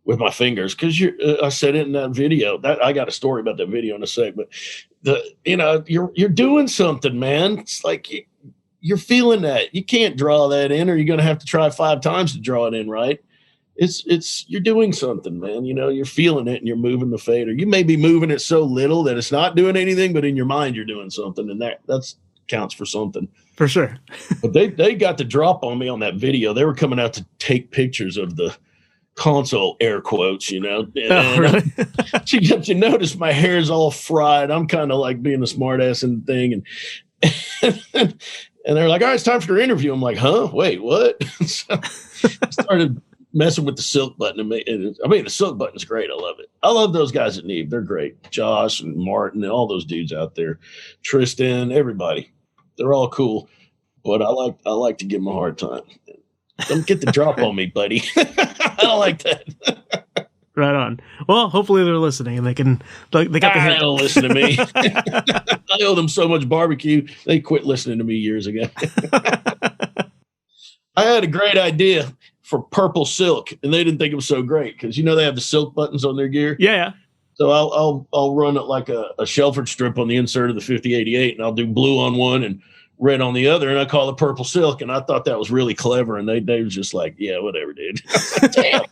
with my fingers, because I said it in that video. That I got a story about that video in a sec, but you know, you're doing something, man. It's like you're feeling that. You can't draw that in, or you're going to have to try 5 times to draw it in, right? You're doing something, man. You know, you're feeling it, and you're moving the fader. You may be moving it so little that it's not doing anything, but in your mind you're doing something, and that's counts for something. For sure. But they got the drop on me on that video. They were coming out to take pictures of the console, air quotes, you know. Oh, really? You notice my hair's all fried. I'm kind of like being a smart ass in the thing, and they're like, all right, it's time for your interview. I'm like, huh? Wait, what? So I started messing with the silk button. I mean, the silk button's great. I love it. I love those guys at Neve. They're great. Josh and Martin and all those dudes out there. Tristan, everybody. They're all cool. But I like to give them a hard time. Don't get the drop on me, buddy. I don't like that. Right on. Well, hopefully they're listening, and they got the hint. They don't listen to me. I owe them so much barbecue. They quit listening to me years ago. I had a great idea for purple silk, and they didn't think it was so great, because, you know, they have the silk buttons on their gear. Yeah. So I'll run it like a Shelford strip on the insert of the 5088, and I'll do blue on one and red on the other, and I call it purple silk. And I thought that was really clever, and they was just like, yeah, whatever, dude. Damn.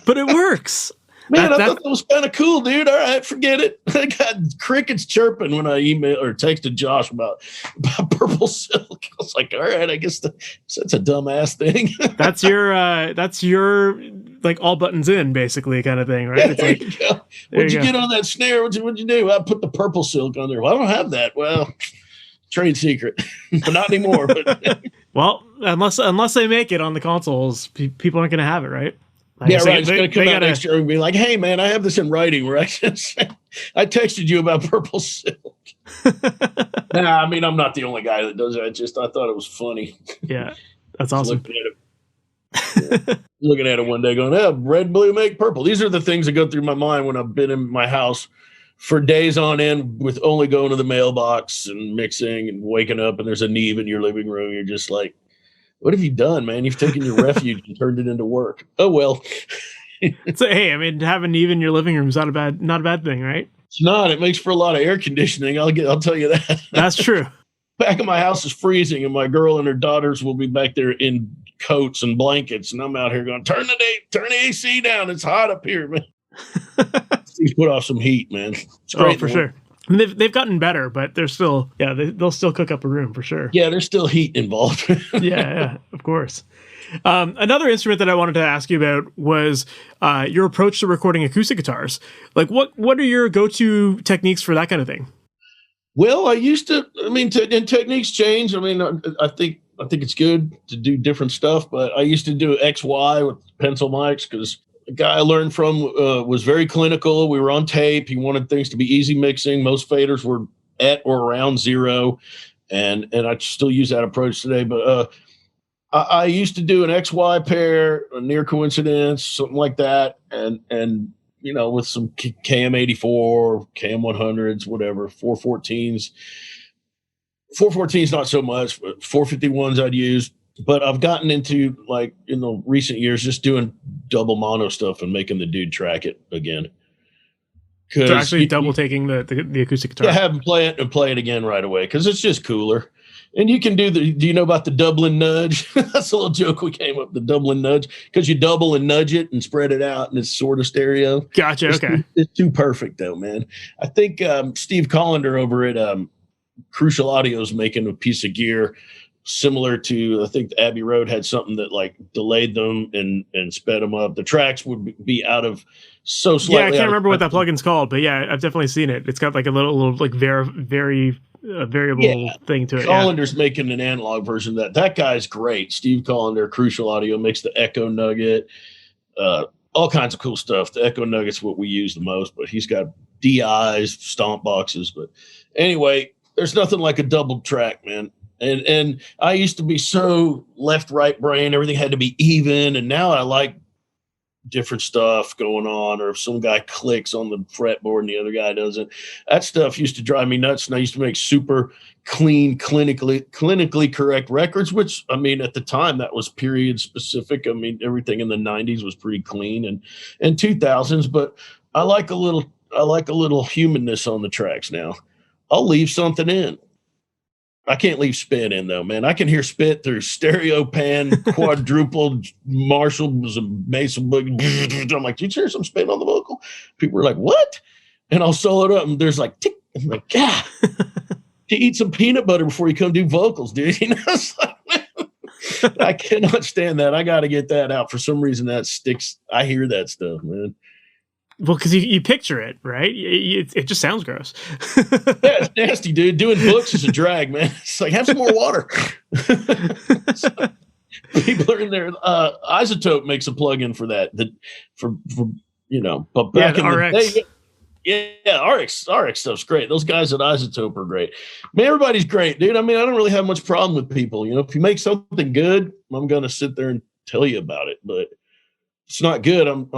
But it works. Man, I thought that was kind of cool, dude. All right, forget it. I got crickets chirping when I emailed or texted Josh about purple silk. I was like, all right, I guess that's a dumbass thing. that's your like all buttons in basically kind of thing, right? Yeah, there you go. What'd you get on that snare? What'd you do? I put the purple silk on there. Well, I don't have that. Well, trade secret. Not anymore. But well, unless they make it on the consoles, people aren't going to have it, right? Like, yeah, right. It's going to come out next year and be like, hey, man, I have this in writing where I texted you about purple silk. Nah, I mean, I'm not the only guy that does that. I thought it was funny. Yeah, that's awesome. Looking at it one day going, oh, red, blue, make purple. These are the things that go through my mind when I've been in my house for days on end with only going to the mailbox and mixing and waking up and there's a Neve in your living room. You're just like, what have you done, man? You've taken your refuge and turned it into work. Oh, well. So, hey, I mean, having Neve in your living room is not a bad thing, right? It's not. It makes for a lot of air conditioning. I'll tell you that. That's true. Back of my house is freezing, and my girl and her daughters will be back there in coats and blankets, and I'm out here going, turn the AC down. It's hot up here, man. Please put off some heat, man. It's great. Oh, for sure. I mean, they've gotten better, but they're still, they'll still cook up a room for sure. Yeah, there's still heat involved. Yeah, of course. Another instrument that I wanted to ask you about was your approach to recording acoustic guitars. Like, what are your go-to techniques for that kind of thing? Well, I used to. I mean, and techniques change. I mean, I think it's good to do different stuff. But I used to do XY with pencil mics because the guy I learned from was very clinical. We were on tape. He wanted things to be easy mixing. Most faders were at or around 0, and I still use that approach today. But I used to do an XY pair, a near coincidence, something like that, and with some KM84, KM100s, whatever, 414s. 414s not so much, but 451s I'd use. But I've gotten into, like, in the recent years, just doing double mono stuff and making the dude track it again. So actually double taking the acoustic guitar. Yeah, have him play it and play it again right away because it's just cooler. And you can do you know about the Dublin nudge? That's a little joke we came up, the Dublin nudge, because you double and nudge it and spread it out and it's sort of stereo. Gotcha. Okay. It's too perfect though, man. I think Steve Collender over at Crucial Audio is making a piece of gear similar to, I think the Abbey Road had something that like delayed them and sped them up. The tracks would be out of so slightly. Yeah, I can't remember what that plugin's called, but yeah, I've definitely seen it. It's got like a little like very variable thing to it. Collander's making an analog version of that. That guy's great. Steve Collender, Crucial Audio, makes the Echo Nugget, all kinds of cool stuff. The Echo Nugget's what we use the most, but he's got DIs, stomp boxes. But anyway, there's nothing like a double track, man. And I used to be so left-right brain. Everything had to be even. And now I like different stuff going on, or if some guy clicks on the fretboard and the other guy doesn't. That stuff used to drive me nuts, and I used to make super clean, clinically correct records, which, I mean, at the time that was period specific. I mean, everything in the 90s was pretty clean and 2000s, but I like a little humanness on the tracks now. I'll leave something in. I can't leave spit in though, man. I can hear spit through stereo pan, quadruple Marshalls, and Mason Boogie. I'm like, did you hear some spit on the vocal? People are like, what? And I'll solo it up, and there's like, tick. I'm like, God, to eat some peanut butter before you come do vocals, dude. You know, it's like, man, I cannot stand that. I got to get that out. For some reason, that sticks. I hear that stuff, man. Well, because you picture it, right? It just sounds gross. Yeah, it's nasty, dude. Doing books is a drag, man. It's like, have some more water. So, people are in there. Isotope makes a plug-in for that. But back in RX. the day, RX stuff's great. Those guys at Isotope are great. Man, everybody's great, dude. I mean, I don't really have much problem with people. You know, if you make something good, I'm gonna sit there and tell you about it. But it's not good. I'm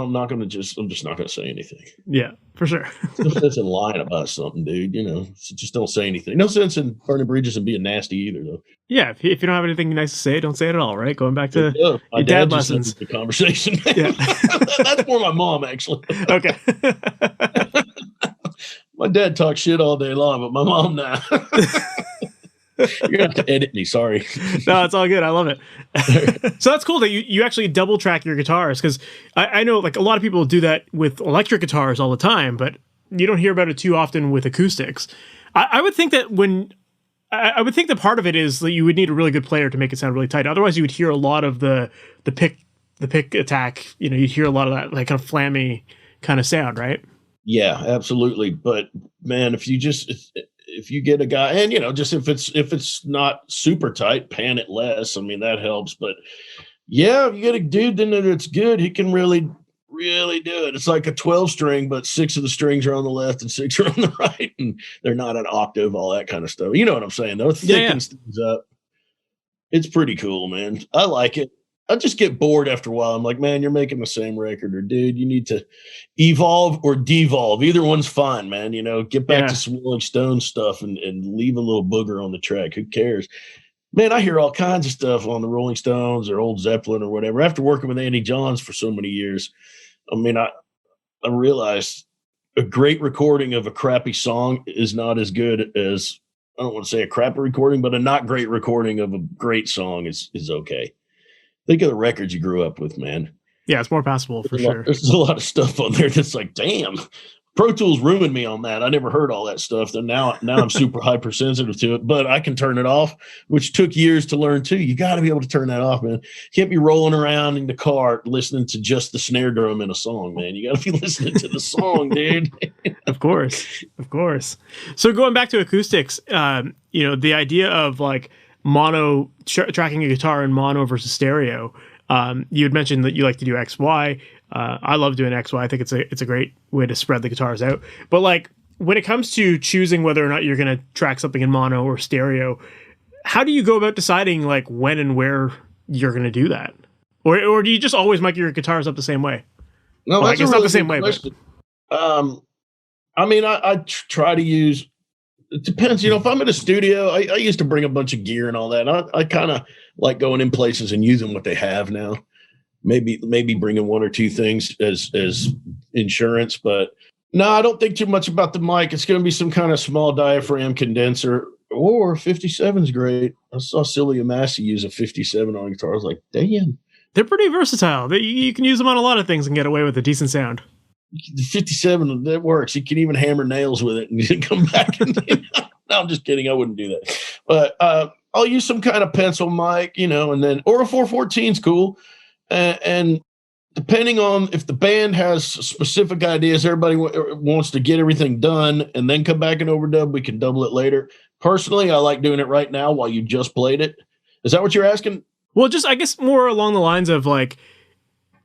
just not gonna say anything. Yeah, for sure. No sense in lying about something, dude. You know, so just don't say anything. No sense in burning bridges and being nasty either, though. Yeah, if you don't have anything nice to say, don't say it at all, right? Going back to your dad lessons. The conversation. Yeah. That's more my mom, actually. Okay. My dad talks shit all day long, but my mom now. You're gonna have to edit me. Sorry. No, it's all good. I love it. So that's cool that you actually double track your guitars, because I know like a lot of people do that with electric guitars all the time, but you don't hear about it too often with acoustics. I would think that that part of it is that you would need a really good player to make it sound really tight. Otherwise, you would hear a lot of the pick attack. You know, you'd hear a lot of that like kind of flammy kind of sound, right? Yeah, absolutely. But man, if you get a guy, and just if it's not super tight, pan it less. I mean, that helps. But yeah, if you get a dude then it's good, he can really, really do it. It's like a 12 string, but 6 of the strings are on the left and 6 are on the right, and they're not an octave, all that kind of stuff. You know what I'm saying, though? It thickens things up. It's pretty cool, man. I like it. I just get bored after a while. I'm like, man, you're making the same record, or dude, you need to evolve or devolve. Either one's fine, man. Get back to some Rolling Stones stuff and leave a little booger on the track. Who cares? Man, I hear all kinds of stuff on the Rolling Stones or old Zeppelin or whatever. After working with Andy Johns for so many years, I mean, I realized a great recording of a crappy song is not as good as, I don't want to say a crappy recording, but a not great recording of a great song is okay. Think of the records you grew up with, man. Yeah, it's more passable for sure. There's a lot of stuff on there that's like, damn, Pro Tools ruined me on that. I never heard all that stuff. And now I'm super hypersensitive to it, but I can turn it off, which took years to learn too. You got to be able to turn that off, man. Can't be rolling around in the car listening to just the snare drum in a song, man. You got to be listening to the song, dude. Of course. So going back to acoustics, the idea of like mono tracking a guitar in mono versus stereo. You had mentioned that you like to do XY. I love doing XY. I think it's a great way to spread the guitars out. But like when it comes to choosing whether or not you're going to track something in mono or stereo, how do you go about deciding like when and where you're going to do that? Or do you just always mic your guitars up the same way? No, well, that's I guess really not the same way. But I try to use. It depends. If I'm in a studio, I used to bring a bunch of gear and all that. I kind of like going in places and using what they have now. Maybe bringing one or two things as insurance, but no, I don't think too much about the mic. It's going to be some kind of small diaphragm condenser, or 57's great. I saw Celia Massey use a 57 on a guitar. I was like, damn. They're pretty versatile. You can use them on a lot of things and get away with a decent sound. The 57, that works. You can even hammer nails with it and come back. No, I'm just kidding. I wouldn't do that. But I'll use some kind of pencil mic, and then, or a 414's cool. And depending on if the band has specific ideas, everybody wants to get everything done and then come back and overdub, we can double it later. Personally, I like doing it right now while you just played it. Is that what you're asking? Well, just I guess more along the lines of like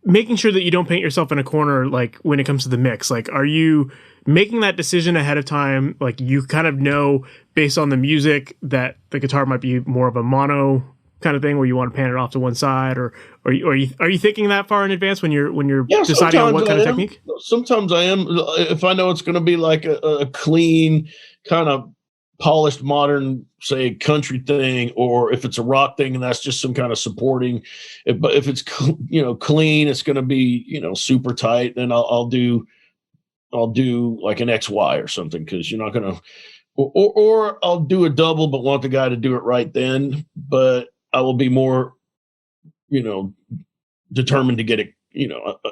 making sure that you don't paint yourself in a corner, like when it comes to the mix. Like, are you making that decision ahead of time? Like you kind of know based on the music that the guitar might be more of a mono kind of thing where you want to pan it off to one side, or are you thinking that far in advance when you're deciding on what kind of technique? Sometimes I am. If I know it's going to be like a clean kind of polished modern, say, country thing, or if it's a rock thing and that's just some kind of supporting. But if it's clean, it's going to be super tight. Then I'll do like an XY or something, because you're not going to. Or I'll do a double, but want the guy to do it right then. But I will be more, determined to get it.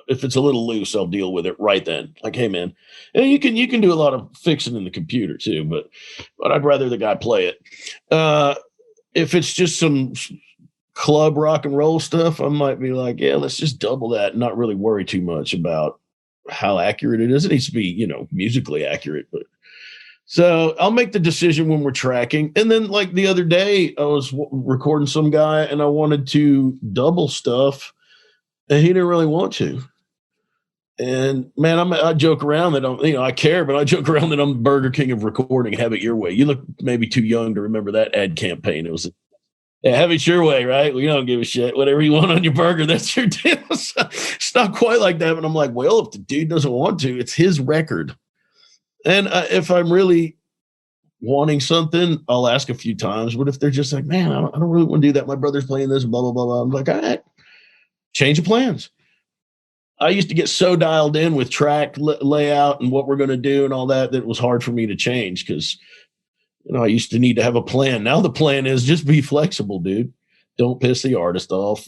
If it's a little loose, I'll deal with it right then. Like, hey, man, and you can do a lot of fixing in the computer too, but I'd rather the guy play it. If it's just some club rock and roll stuff, I might be like, yeah, let's just double that and not really worry too much about how accurate it is. It needs to be, musically accurate, but. So I'll make the decision when we're tracking. And then like the other day I was recording some guy and I wanted to double stuff and he didn't really want to. And man, I joke around that I care, but I joke around that I'm the Burger King of recording. Have it your way. You look maybe too young to remember that ad campaign. It was, have it your way, right? We don't give a shit. Whatever you want on your burger, that's your deal. So it's not quite like that. But I'm like, well, if the dude doesn't want to, it's his record. And if I'm really wanting something, I'll ask a few times. But if they're just like, man, I don't really want to do that. My brother's playing this, blah, blah, blah, blah. I'm like, all right, change of plans. I used to get so dialed in with track layout and what we're going to do and all that it was hard for me to change because, I used to need to have a plan. Now the plan is just be flexible, dude. Don't piss the artist off.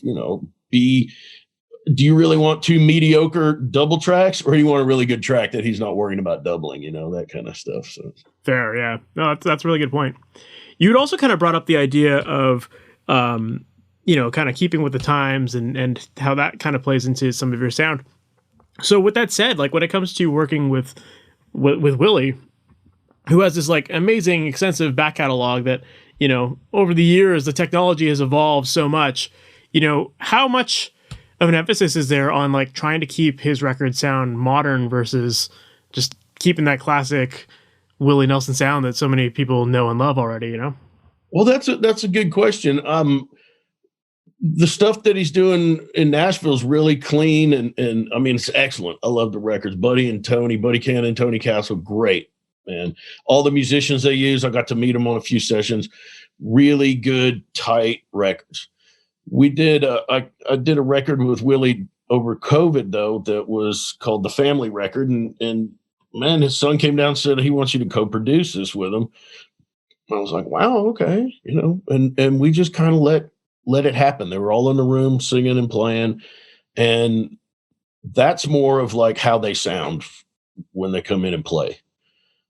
Do you really want two mediocre double tracks, or do you want a really good track that he's not worrying about doubling, that kind of stuff. So fair. Yeah, no, that's a really good point. You'd also kind of brought up the idea of, kind of keeping with the times and how that kind of plays into some of your sound. So with that said, like when it comes to working with Willie, who has this like amazing extensive back catalog that, over the years, the technology has evolved so much, how much of an emphasis is there on like trying to keep his record sound modern versus just keeping that classic Willie Nelson sound that so many people know and love already, Well, that's a good question. The stuff that he's doing in Nashville is really clean and I mean, it's excellent. I love the records. Buddy Cannon, Tony Castle, great, man. All the musicians they use, I got to meet them on a few sessions. Really good, tight records. We did. I did a record with Willie over COVID though that was called the Family Record, and man, his son came down and said he wants you to co-produce this with him. I was like, wow, okay, and we just kind of let it happen. They were all in the room singing and playing, and that's more of like how they sound when they come in and play.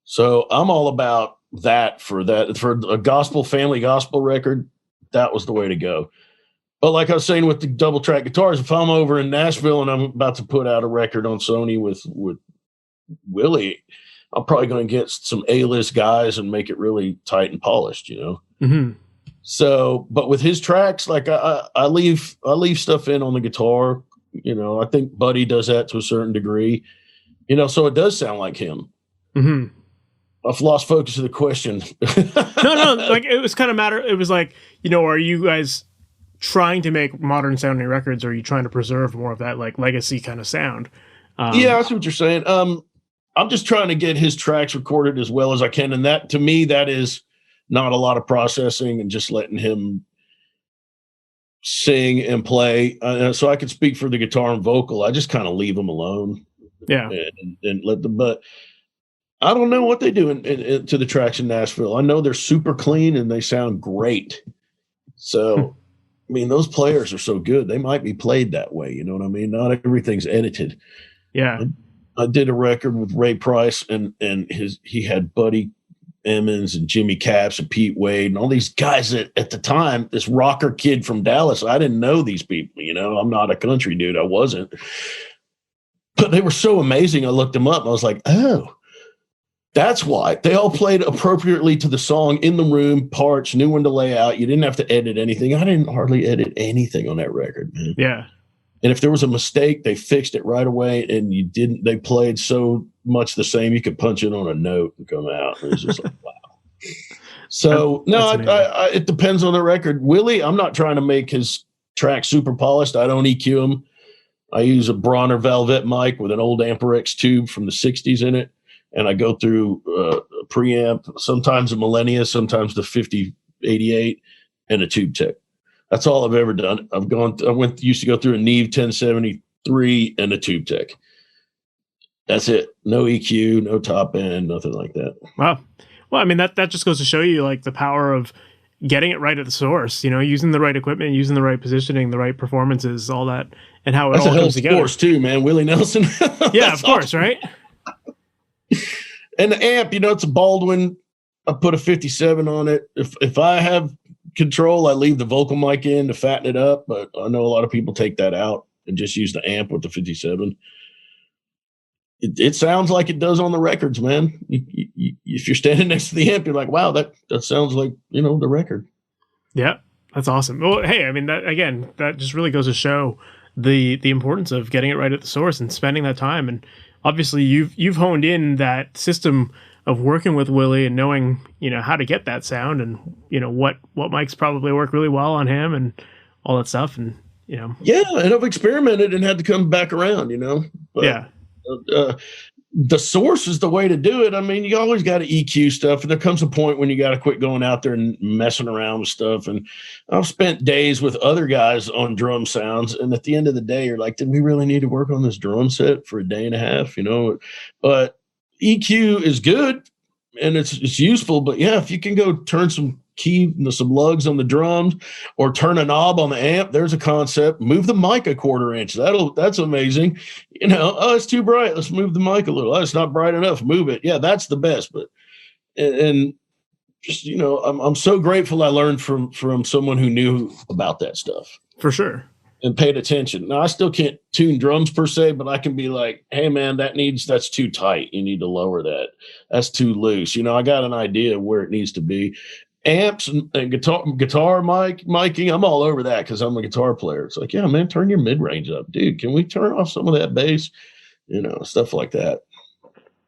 So I'm all about that for a gospel family gospel record. That was the way to go. But like I was saying with the double track guitars, if I'm over in Nashville and I'm about to put out a record on Sony with Willie, I'm probably going to get some A-list guys and make it really tight and polished, Mm-hmm. So, but with his tracks, like I leave stuff in on the guitar. I think Buddy does that to a certain degree. So it does sound like him. Mm-hmm. I've lost focus of the question. No, like it was kind of matter. It was like, are you guys trying to make modern sounding records, or are you trying to preserve more of that like legacy kind of sound? Yeah, I see what you're saying. I'm just trying to get his tracks recorded as well as I can. And that, to me, that is not a lot of processing and just letting him sing and play. So I can speak for the guitar and vocal. I just kind of leave them alone. Yeah. And let them, but I don't know what they do to the tracks in Nashville. I know they're super clean and they sound great. So, I mean, those players are so good. They might be played that way. You know what I mean? Not everything's edited. Yeah. I did a record with Ray Price and he had Buddy Emmons and Jimmy Capps and Pete Wade and all these guys at the time, this rocker kid from Dallas. I didn't know these people, I'm not a country dude. I wasn't. But they were so amazing. I looked them up. I was like, oh, that's why. They all played appropriately to the song in the room, parts, knew when to lay out. You didn't have to edit anything. I didn't hardly edit anything on that record, man. Yeah. And if there was a mistake, they fixed it right away. And they played so much the same, you could punch it on a note and come out. And it was just like, wow. So, it depends on the record. Willie, I'm not trying to make his track super polished. I don't EQ him. I use a Bronner Velvet mic with an old Amperex tube from the 60s in it. And I go through a preamp, sometimes a Millennia, sometimes the 5088, and a tube tech. That's all I've ever done. Used to go through a Neve 1073 and a tube tech. That's it. No EQ, no top end, nothing like that. Wow. Well, I mean, that just goes to show you like the power of getting it right at the source, using the right equipment, using the right positioning, the right performances, all that, and how it all comes together. That's a hell of a too, man. Willie Nelson. Yeah, of course, awesome. Right? And the amp, it's a Baldwin. I put a 57 on it. If I have control, I leave the vocal mic in to fatten it up, but I know a lot of people take that out and just use the amp with the 57. It sounds like it does on the records, man. If you're standing next to the amp, you're like, wow, that sounds like, the record. Yeah, that's awesome. Well, hey, I mean, that just really goes to show the importance of getting it right at the source and spending that time. And obviously you've honed in that system of working with Willie and knowing, how to get that sound and, what mics probably work really well on him and all that stuff. And, Yeah, and I've experimented and had to come back around, But, yeah. The source is the way to do it. I mean, you always got to EQ stuff. And there comes a point when you got to quit going out there and messing around with stuff. And I've spent days with other guys on drum sounds. And at the end of the day, you're like, did we really need to work on this drum set for a day and a half? But EQ is good and it's useful. But yeah, if you can go turn some lugs on the drums or turn a knob on the amp, there's a concept. Move the mic a quarter inch. That's amazing. It's too bright. Let's move the mic a little. It's not bright enough. Move it. Yeah, that's the best. But and just I'm so grateful I learned from someone who knew about that stuff. For sure. And paid attention. Now I still can't tune drums per se, but I can be like, hey man, that's too tight. You need to lower that. That's too loose. I got an idea of where it needs to be. Amps and guitar miking, I'm all over that because I'm a guitar player. It's like, yeah, man, turn your mid-range up. Dude, can we turn off some of that bass? Stuff like that.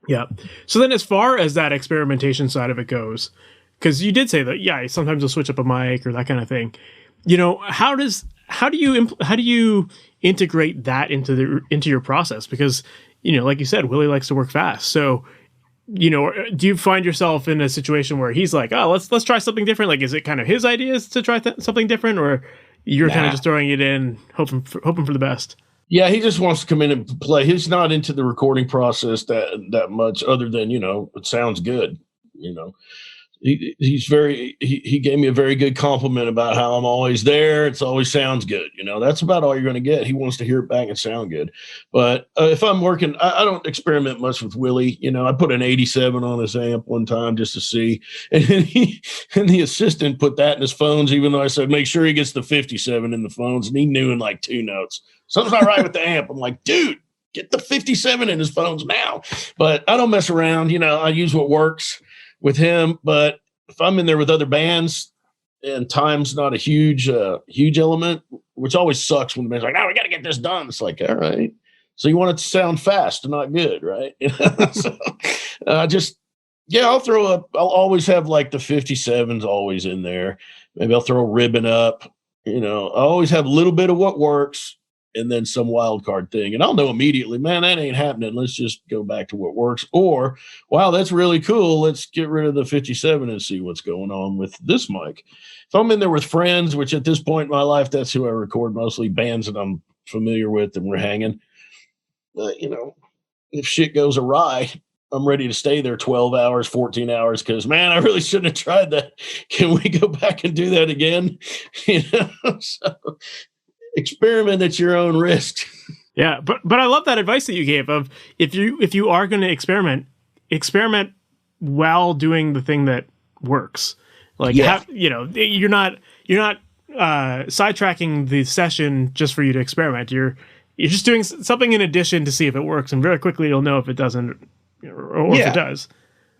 Yeah. So then as far as that experimentation side of it goes, because you did say that, yeah, sometimes you'll switch up a mic or that kind of thing. How do you integrate that into your process? Because, like you said, Willie likes to work fast. So, do you find yourself in a situation where he's like, oh, let's try something different? Like, is it kind of his ideas to try something different, or you're kind of just throwing it in, hoping for the best? Yeah, he just wants to come in and play. He's not into the recording process that much, other than it sounds good. he gave me a very good compliment about how I'm always there. It's always sounds good. That's about all you're going to get. He wants to hear it back and sound good. But if I'm working, I don't experiment much with Willie. I put an 87 on his amp one time just to see. And the assistant put that in his phones, even though I said, make sure he gets the 57 in the phones. And he knew in like 2 notes. Something's not right with the amp. I'm like, dude, get the 57 in his phones now. But I don't mess around. I use what works with him. But if I'm in there with other bands and time's not a huge element, which always sucks when the band's like, we got to get this done. It's like, all right. So you want it to sound fast and not good, right? So I'll always have like the 57s always in there. Maybe I'll throw a ribbon up. I always have a little bit of what works and then some wild card thing. And I'll know immediately, man, that ain't happening. Let's just go back to what works. Or, wow, that's really cool. Let's get rid of the 57 and see what's going on with this mic. If I'm in there with friends, which at this point in my life, that's who I record, mostly bands that I'm familiar with and we're hanging. If shit goes awry, I'm ready to stay there 12 hours, 14 hours, because, man, I really shouldn't have tried that. Can we go back and do that again? So experiment at your own risk. Yeah, but I love that advice that you gave of if you are going to experiment while doing the thing that works. Like, you're not sidetracking the session just for you to experiment. You're just doing something in addition to see if it works, and very quickly you'll know if it doesn't or if it does.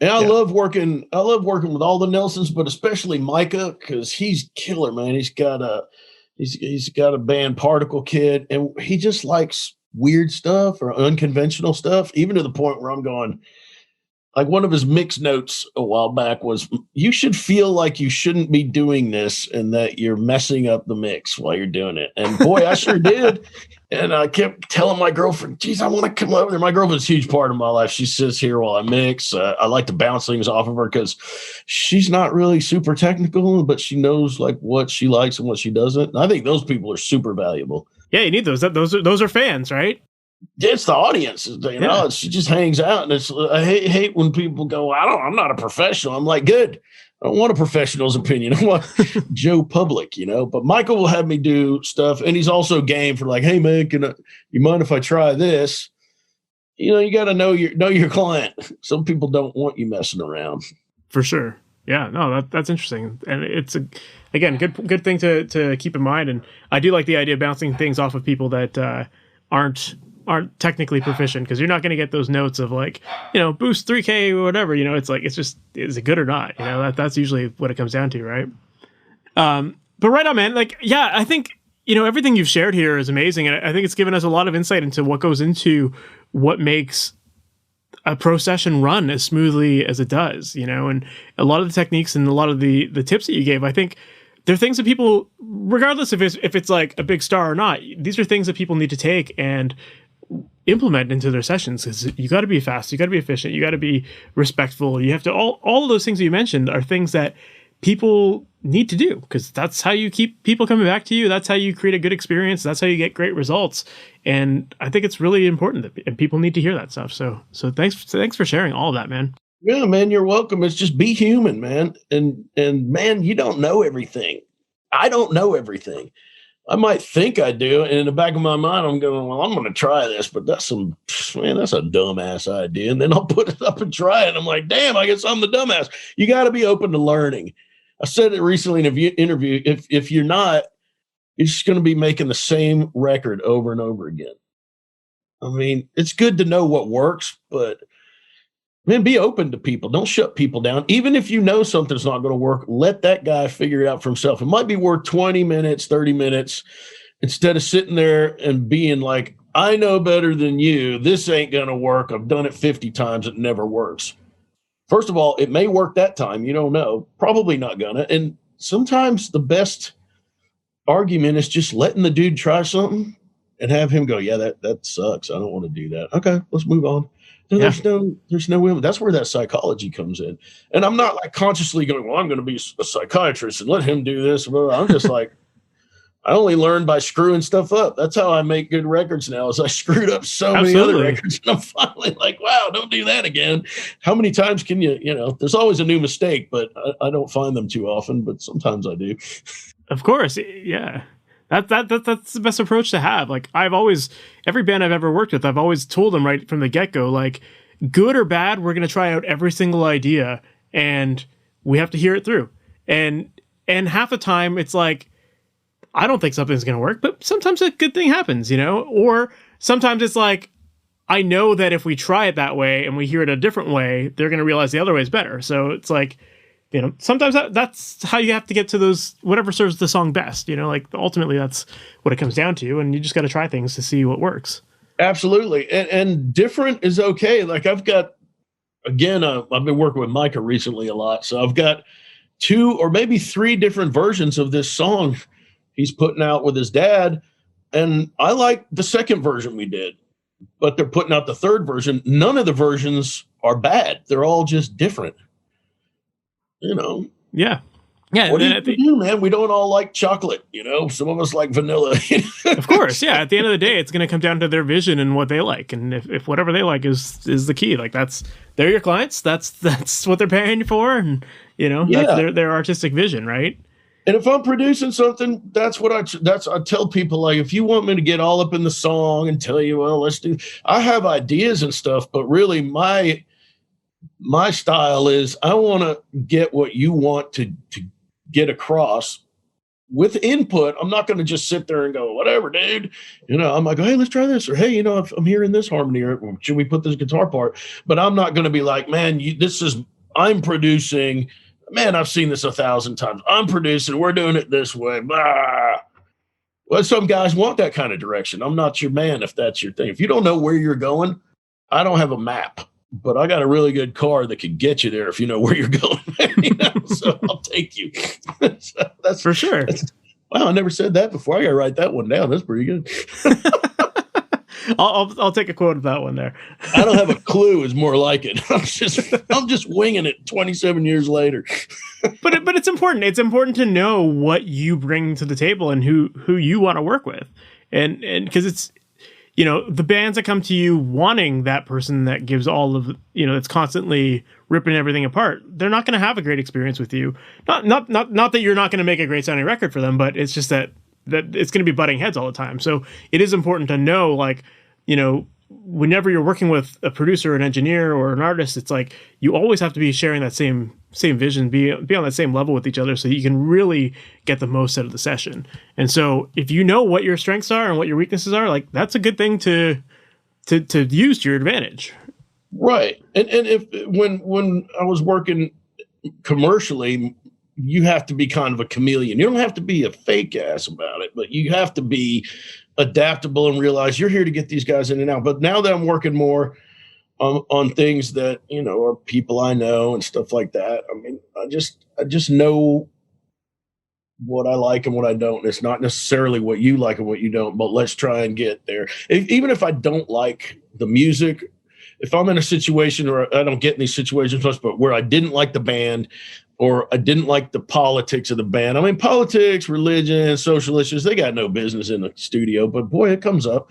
And I love working with all the Nelsons, but especially Micah, because he's killer, man. He's got a band, Particle Kid, and he just likes weird stuff or unconventional stuff, even to the point where I'm going, like, one of his mix notes a while back was, you should feel like you shouldn't be doing this and that you're messing up the mix while you're doing it. And boy, I sure did. And I kept telling my girlfriend, geez, I want to come over there. My girlfriend's a huge part of my life. She sits here while I mix. I like to bounce things off of her because she's not really super technical, but she knows like what she likes and what she doesn't. And I think those people are super valuable. Yeah, you need those. Those are fans, right? It's the audience, she just hangs out, and I hate when people go, I'm not a professional. I'm like, good. I don't want a professional's opinion. I want Joe Public, but Michael will have me do stuff. And he's also game for like, hey man, you mind if I try this? You got to know your client. Some people don't want you messing around. For sure. Yeah, no, that's interesting. And it's again, good thing to keep in mind. And I do like the idea of bouncing things off of people that aren't technically proficient, because you're not going to get those notes of like, boost 3K or whatever. It's like, is it good or not? That's usually what it comes down to, right? But right on, man. Like, yeah, I think everything you've shared here is amazing, and I think it's given us a lot of insight into what goes into what makes a pro session run as smoothly as it does. And a lot of the techniques and a lot of the tips that you gave, I think they're things that people, regardless if it's like a big star or not, these are things that people need to take and implement into their sessions, because you got to be fast, you got to be efficient, you got to be respectful, you have to all of those things that you mentioned are things that people need to do, because that's how you keep people coming back to you, that's how you create a good experience, that's how you get great results. And I think it's really important that people need to hear that stuff. So thanks for sharing all of that, man. Yeah, man, you're welcome. It's just be human, man. And man, you don't know everything. I don't know everything. I might think I do, and in the back of my mind, I'm going, well, I'm going to try this, but that's a dumbass idea. And then I'll put it up and try it. And I'm like, damn, I guess I'm the dumbass. You got to be open to learning. I said it recently in an interview. If you're not, you're just going to be making the same record over and over again. I mean, it's good to know what works, but man, be open to people. Don't shut people down. Even if you know something's not going to work, let that guy figure it out for himself. It might be worth 20 minutes, 30 minutes, instead of sitting there and being like, I know better than you. This ain't going to work. I've done it 50 times. It never works. First of all, it may work that time. You don't know. Probably not going to. And sometimes the best argument is just letting the dude try something and have him go, yeah, that sucks. I don't want to do that. Okay, let's move on. There's no, that's where that psychology comes in. And I'm not like consciously going, well, I'm going to be a psychiatrist and let him do this. I'm just like, I only learned by screwing stuff up. That's how I make good records now, is I screwed up so many Absolutely. other records. And I'm finally like, wow, don't do that again. How many times can there's always a new mistake, but I don't find them too often, but sometimes I do. Of course. Yeah. That's the best approach to have. Like, every band I've ever worked with, I've always told them right from the get-go, like, good or bad, we're going to try out every single idea and we have to hear it through. And half the time it's like, I don't think something's going to work, but sometimes a good thing happens, or sometimes it's like, I know that if we try it that way and we hear it a different way, they're going to realize the other way is better. So it's like, sometimes that's how you have to get to those, whatever serves the song best, like ultimately that's what it comes down to. And you just got to try things to see what works. Absolutely. And different is okay. Like I've got, again, I've been working with Micah recently a lot. So I've got 2 or maybe 3 different versions of this song he's putting out with his dad. And I like the second version we did, but they're putting out the third version. None of the versions are bad. They're all just different. Yeah. Yeah. What do you do, man? We don't all like chocolate, some of us like vanilla. Of course. Yeah. At the end of the day, it's going to come down to their vision and what they like. And if whatever they like is the key, like they're your clients. That's what they're paying you for. And, that's their artistic vision. Right. And if I'm producing something, that's what I tell people, like, if you want me to get all up in the song and tell you, well, I have ideas and stuff, but really my style is I want to get what you want to get across with input. I'm not going to just sit there and go, whatever, dude. I'm like, hey, let's try this. Or, hey, I'm hearing this harmony. Or should we put this guitar part? But I'm not going to be like, man, I'm producing. Man, I've seen this 1,000 times. I'm producing. We're doing it this way. Blah. Well, some guys want that kind of direction. I'm not your man if that's your thing. If you don't know where you're going, I don't have a map. But I got a really good car that could get you there if you know where you're going. So I'll take you. So that's for sure. Wow, I never said that before. I got to write that one down. That's pretty good. I'll take a quote of that one there. I don't have a clue is more like it. I'm just winging it 27 years later. But it's important. It's important to know what you bring to the table and who you want to work with. And because it's, the bands that come to you wanting that person that gives all of, that's constantly ripping everything apart, they're not going to have a great experience with you. Not that you're not going to make a great sounding record for them, but it's just that it's going to be butting heads all the time. So it is important to know, like, whenever you're working with a producer, an engineer, or an artist, it's like you always have to be sharing that same vision, be on that same level with each other, so you can really get the most out of the session. And so if you know what your strengths are and what your weaknesses are, like, that's a good thing to use to your advantage. Right. And if when I was working commercially, you have to be kind of a chameleon. You don't have to be a fake ass about it, but you have to be adaptable and realize you're here to get these guys in and out. But now that I'm working more on things that, are people I know and stuff like that, I mean, I just know what I like and what I don't. It's not necessarily what you like and what you don't, but let's try and get there. Even if I don't like the music, if I'm in a situation, or I don't get in these situations much, but where I didn't like the band, or I didn't like the politics of the band. I mean, politics, religion, social issues, they got no business in the studio, but boy, it comes up.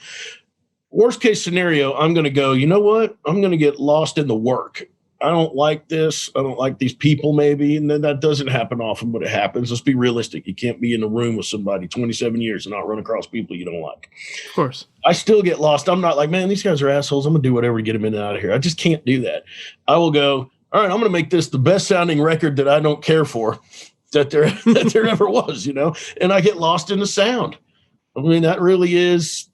Worst case scenario, I'm going to go, you know what? I'm going to get lost in the work. I don't like this. I don't like these people, maybe. And then that doesn't happen often, but it happens. Let's be realistic. You can't be in a room with somebody 27 years and not run across people you don't like. Of course. I still get lost. I'm not like, man, these guys are assholes. I'm going to do whatever to get them in and out of here. I just can't do that. I will go, all right, I'm going to make this the best sounding record that I don't care for that there ever was, and I get lost in the sound. I mean, that really is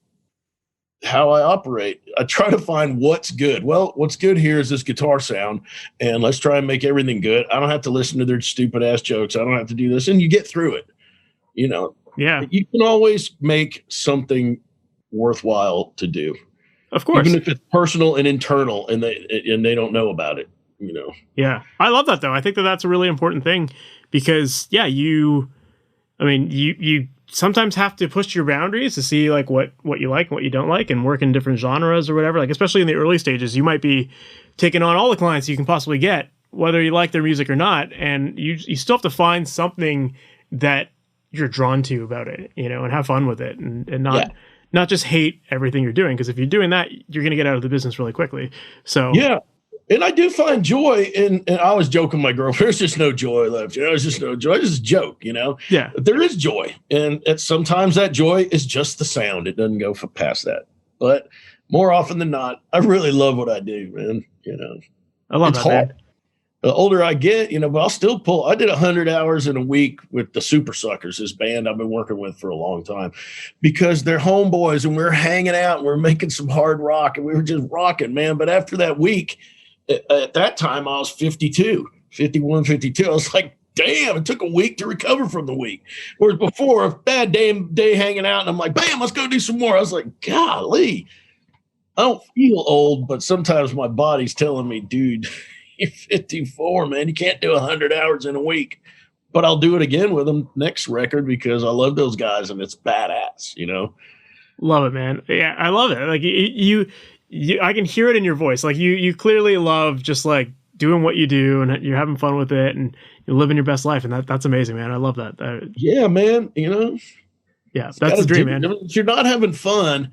how I operate. I try to find what's good. Well, what's good here is this guitar sound, and let's try and make everything good. I don't have to listen to their stupid ass jokes. I don't have to do this. And you get through it, Yeah. You can always make something worthwhile to do. Of course. Even if it's personal and internal and they don't know about it. Yeah. I love that though. I think that that's a really important thing because you sometimes have to push your boundaries to see like what you like and what you don't like and work in different genres or whatever. Like, especially in the early stages, you might be taking on all the clients you can possibly get, whether you like their music or not. And you still have to find something that you're drawn to about it, you know, and have fun with it, and not just hate everything you're doing. Because if you're doing that, you're going to get out of the business really quickly. So yeah. And I do find joy and I was joking with my girlfriend, there's just no joy left. You know, there's just no joy. It's just a joke, you know? Yeah. But there is joy. And sometimes that joy is just the sound. It doesn't go past that. But more often than not, I really love what I do, man. You know, I love that, man. The older I get, you know, but I'll still pull. I did 100 hours in a week with the Super Suckers, this band I've been working with for a long time, because they're homeboys and we're hanging out and we're making some hard rock and we were just rocking, man. But after that week, at that time, I was 51, 52. I was like, damn, it took a week to recover from the week. Whereas before, a bad day hanging out, and I'm like, bam, let's go do some more. I was like, golly, I don't feel old, but sometimes my body's telling me, dude, you're 54, man. You can't do 100 hours in a week. But I'll do it again with them next record because I love those guys and it's badass, you know? Love it, man. Yeah, I love it. Like you I can hear it in your voice. Like you clearly love just like doing what you do and you're having fun with it and you're living your best life. And that's amazing, man. I love that. Yeah, man. You know, yeah, that's the dream, man. If you're not having fun,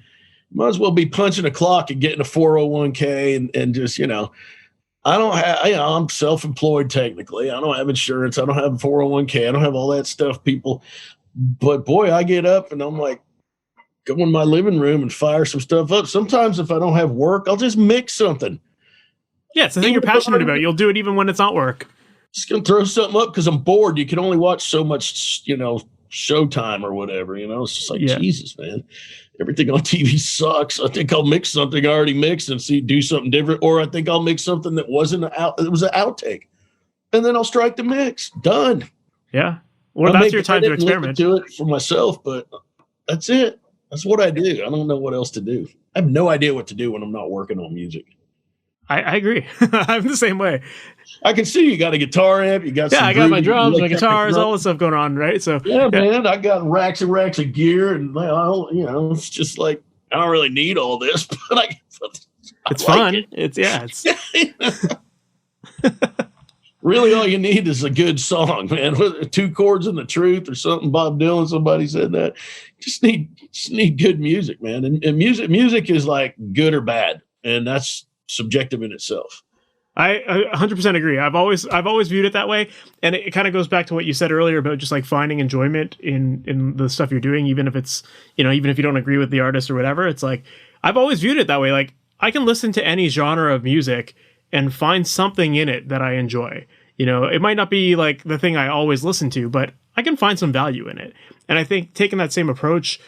you might as well be punching a clock and getting a 401k and just, you know, I'm self-employed technically. I don't have insurance. I don't have a 401k. I don't have all that stuff, people. But boy, I get up and I'm like, go in my living room and fire some stuff up. Sometimes if I don't have work, I'll just mix something. Yeah, it's the thing you're passionate about. You'll do it even when it's not work. Just going to throw something up because I'm bored. You can only watch so much, you know, Showtime or whatever, you know. It's just like, Jesus, man. Everything on TV sucks. I think I'll mix something I already mixed and do something different. Or I think I'll mix something that wasn't it was an outtake. And then I'll strike the mix. Done. Yeah. Well, that's your time to experiment. Do it for myself, but that's it. That's what I do. I don't know what else to do. I have no idea what to do when I'm not working on music. I agree. I'm the same way. I can see you got a guitar amp. You got I got my drums, my guitars, all this stuff going on, right? So yeah, man, I got racks and racks of gear, and you know, it's just like I don't really need all this, but it's fun. It's really all you need is a good song, man. With 2 chords and the truth or something. Bob Dylan, somebody said that. Just need good music, man. And music is like good or bad, and that's subjective in itself. I 100% agree. I've always viewed it that way, and it kind of goes back to what you said earlier about just like finding enjoyment in the stuff you're doing, even if it's, you know, even if you don't agree with the artist or whatever. It's like I've always viewed it that way. Like I can listen to any genre of music and find something in it that I enjoy. You know, it might not be like the thing I always listen to, but I can find some value in it. And I think taking that same approach,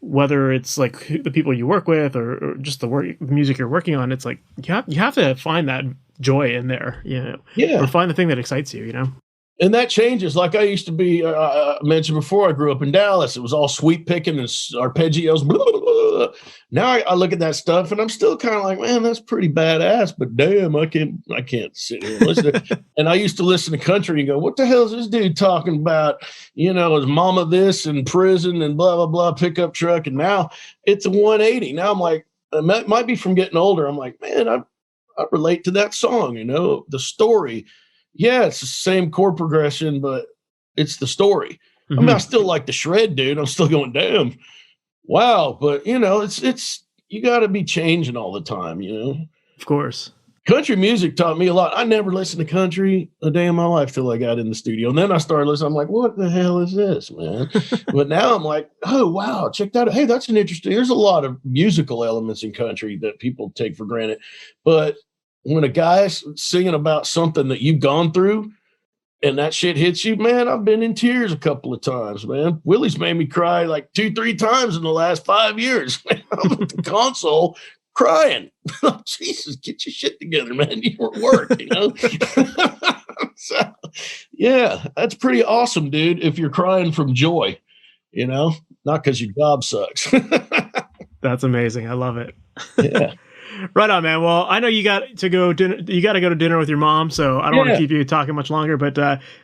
whether it's like the people you work with or just the music you're working on, it's like you have to find that joy in there, you know, or find the thing that excites you, you know. And that changes. Like I used to be, I mentioned before, I grew up in Dallas. It was all sweep picking and arpeggios. Blah, blah, blah. Now I look at that stuff and I'm still kind of like, man, that's pretty badass. But damn, I can't sit here and listen to it. And I used to listen to country and go, what the hell is this dude talking about? You know, his mama this and prison and blah, blah, blah, pickup truck. And now it's a 180. Now I'm like, it might be from getting older. I'm like, man, I relate to that song, you know, the story. Yeah, it's the same chord progression, but it's the story. Mm-hmm. I mean, I still like the shred, dude. I'm still going, damn, wow. But, you know, it's you got to be changing all the time, you know? Of course. Country music taught me a lot. I never listened to country a day in my life till I got in the studio. And then I started listening. I'm like, what the hell is this, man? But now I'm like, oh, wow, check that out. Hey, that's an interesting. There's a lot of musical elements in country that people take for granted. But when a guy's singing about something that you've gone through and that shit hits you, man, I've been in tears a couple of times, man. Willie's made me cry like 2-3 times in the last 5 years. I'm at the console crying. Jesus, get your shit together, man. You're at work, you know? So, yeah, that's pretty awesome, dude, if you're crying from joy, you know, not because your job sucks. That's amazing. I love it. Yeah. Right on, man. Well, I know you got to go to dinner with your mom, so I don't want to keep you talking much longer. But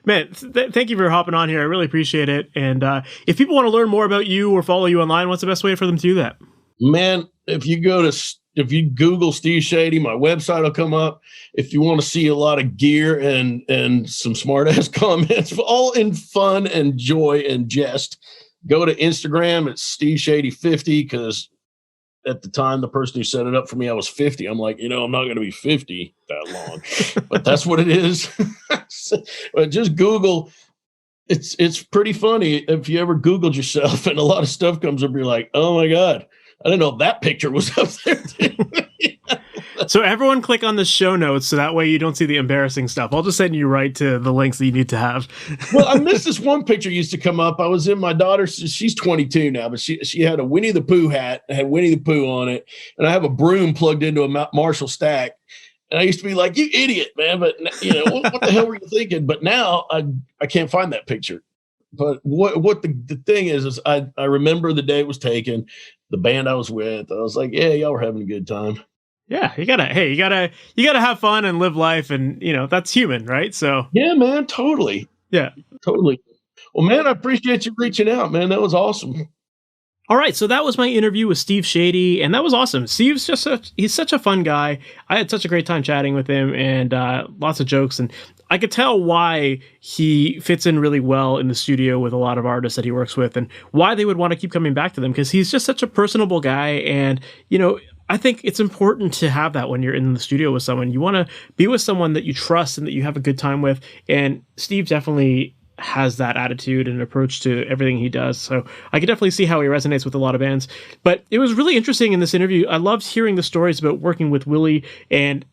man, thank you for hopping on here. I really appreciate it. And if people want to learn more about you or follow you online, what's the best way for them to do that? Man, if you go to if you Google Steve Chadie, my website will come up. If you want to see a lot of gear and some smart ass comments, all in fun and joy and jest, go to Instagram. It's Steve Chadie 50, because at the time, the person who set it up for me, I was 50. I'm like, I'm not going to be 50 that long, but that's what it is. But just Google. It's pretty funny if you ever Googled yourself and a lot of stuff comes up. You're like, oh my God, I didn't know that picture was up there. So everyone click on the show notes so that way you don't see the embarrassing stuff. I'll just send you right to the links that you need to have. Well, I missed this one picture used to come up. I was in my daughter's, she's 22 now, but she had a Winnie the Pooh hat, had Winnie the Pooh on it, and I have a broom plugged into a Marshall stack. And I used to be like, you idiot, man. But, what the hell were you thinking? But now I can't find that picture. But what the thing is I remember the day it was taken, the band I was with. I was like, yeah, y'all were having a good time. Yeah, you gotta have fun and live life. And, that's human, right? So. Yeah, man, totally. Yeah. Totally. Well, man, I appreciate you reaching out, man. That was awesome. All right, so that was my interview with Steve Chadie, and that was awesome. Steve's he's such a fun guy. I had such a great time chatting with him, and lots of jokes, and I could tell why he fits in really well in the studio with a lot of artists that he works with, and why they would want to keep coming back to them, because he's just such a personable guy, and, I think it's important to have that when you're in the studio with someone. You want to be with someone that you trust and that you have a good time with, and Steve definitely has that attitude and approach to everything he does. So I can definitely see how he resonates with a lot of bands. But it was really interesting in this interview. I loved hearing the stories about working with Willie and,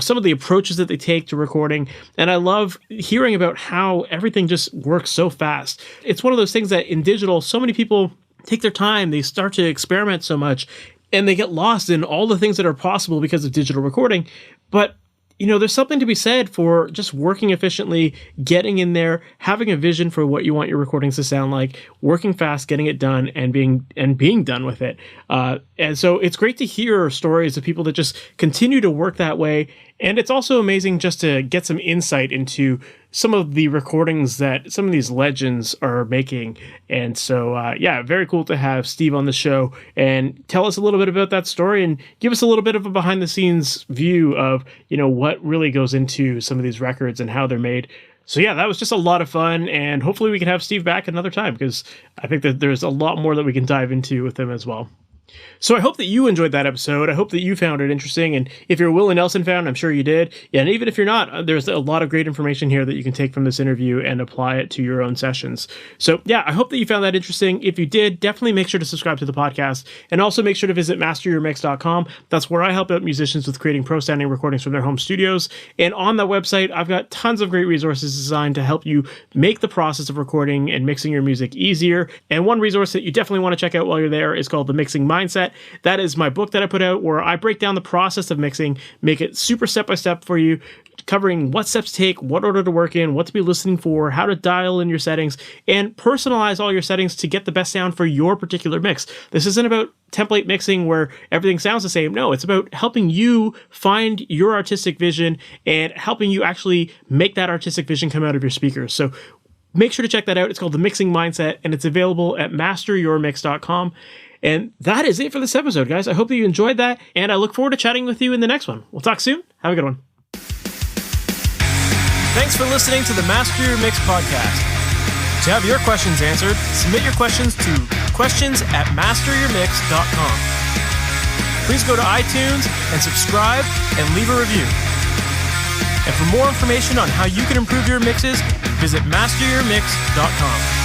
some of the approaches that they take to recording. And I love hearing about how everything just works so fast. It's one of those things that in digital, so many people take their time, they start to experiment so much, and they get lost in all the things that are possible because of digital recording. But there's something to be said for just working efficiently, getting in there, having a vision for what you want your recordings to sound like, working fast, getting it done, and being done with it. And so it's great to hear stories of people that just continue to work that way. And it's also amazing just to get some insight into some of the recordings that some of these legends are making. And so, very cool to have Steve on the show and tell us a little bit about that story and give us a little bit of a behind the scenes view of, what really goes into some of these records and how they're made. So yeah, that was just a lot of fun, and hopefully we can have Steve back another time, because I think that there's a lot more that we can dive into with him as well. So I hope that you enjoyed that episode. I hope that you found it interesting. And if you're a Willie Nelson fan, I'm sure you did. Yeah, and even if you're not, there's a lot of great information here that you can take from this interview and apply it to your own sessions. So yeah, I hope that you found that interesting. If you did, definitely make sure to subscribe to the podcast, and also make sure to visit MasterYourMix.com. That's where I help out musicians with creating pro-sounding recordings from their home studios. And on that website, I've got tons of great resources designed to help you make the process of recording and mixing your music easier. And one resource that you definitely want to check out while you're there is called The Mixing Mindset. That is my book that I put out where I break down the process of mixing, make it super step-by-step for you, covering what steps to take, what order to work in, what to be listening for, how to dial in your settings, and personalize all your settings to get the best sound for your particular mix. This isn't about template mixing where everything sounds the same. No, it's about helping you find your artistic vision and helping you actually make that artistic vision come out of your speakers. So make sure to check that out. It's called The Mixing Mindset, and it's available at MasterYourMix.com. And that is it for this episode, guys. I hope that you enjoyed that, and I look forward to chatting with you in the next one. We'll talk soon. Have a good one. Thanks for listening to the Master Your Mix podcast. To have your questions answered, submit your questions to questions@masteryourmix.com. Please go to iTunes and subscribe and leave a review. And for more information on how you can improve your mixes, visit MasterYourMix.com.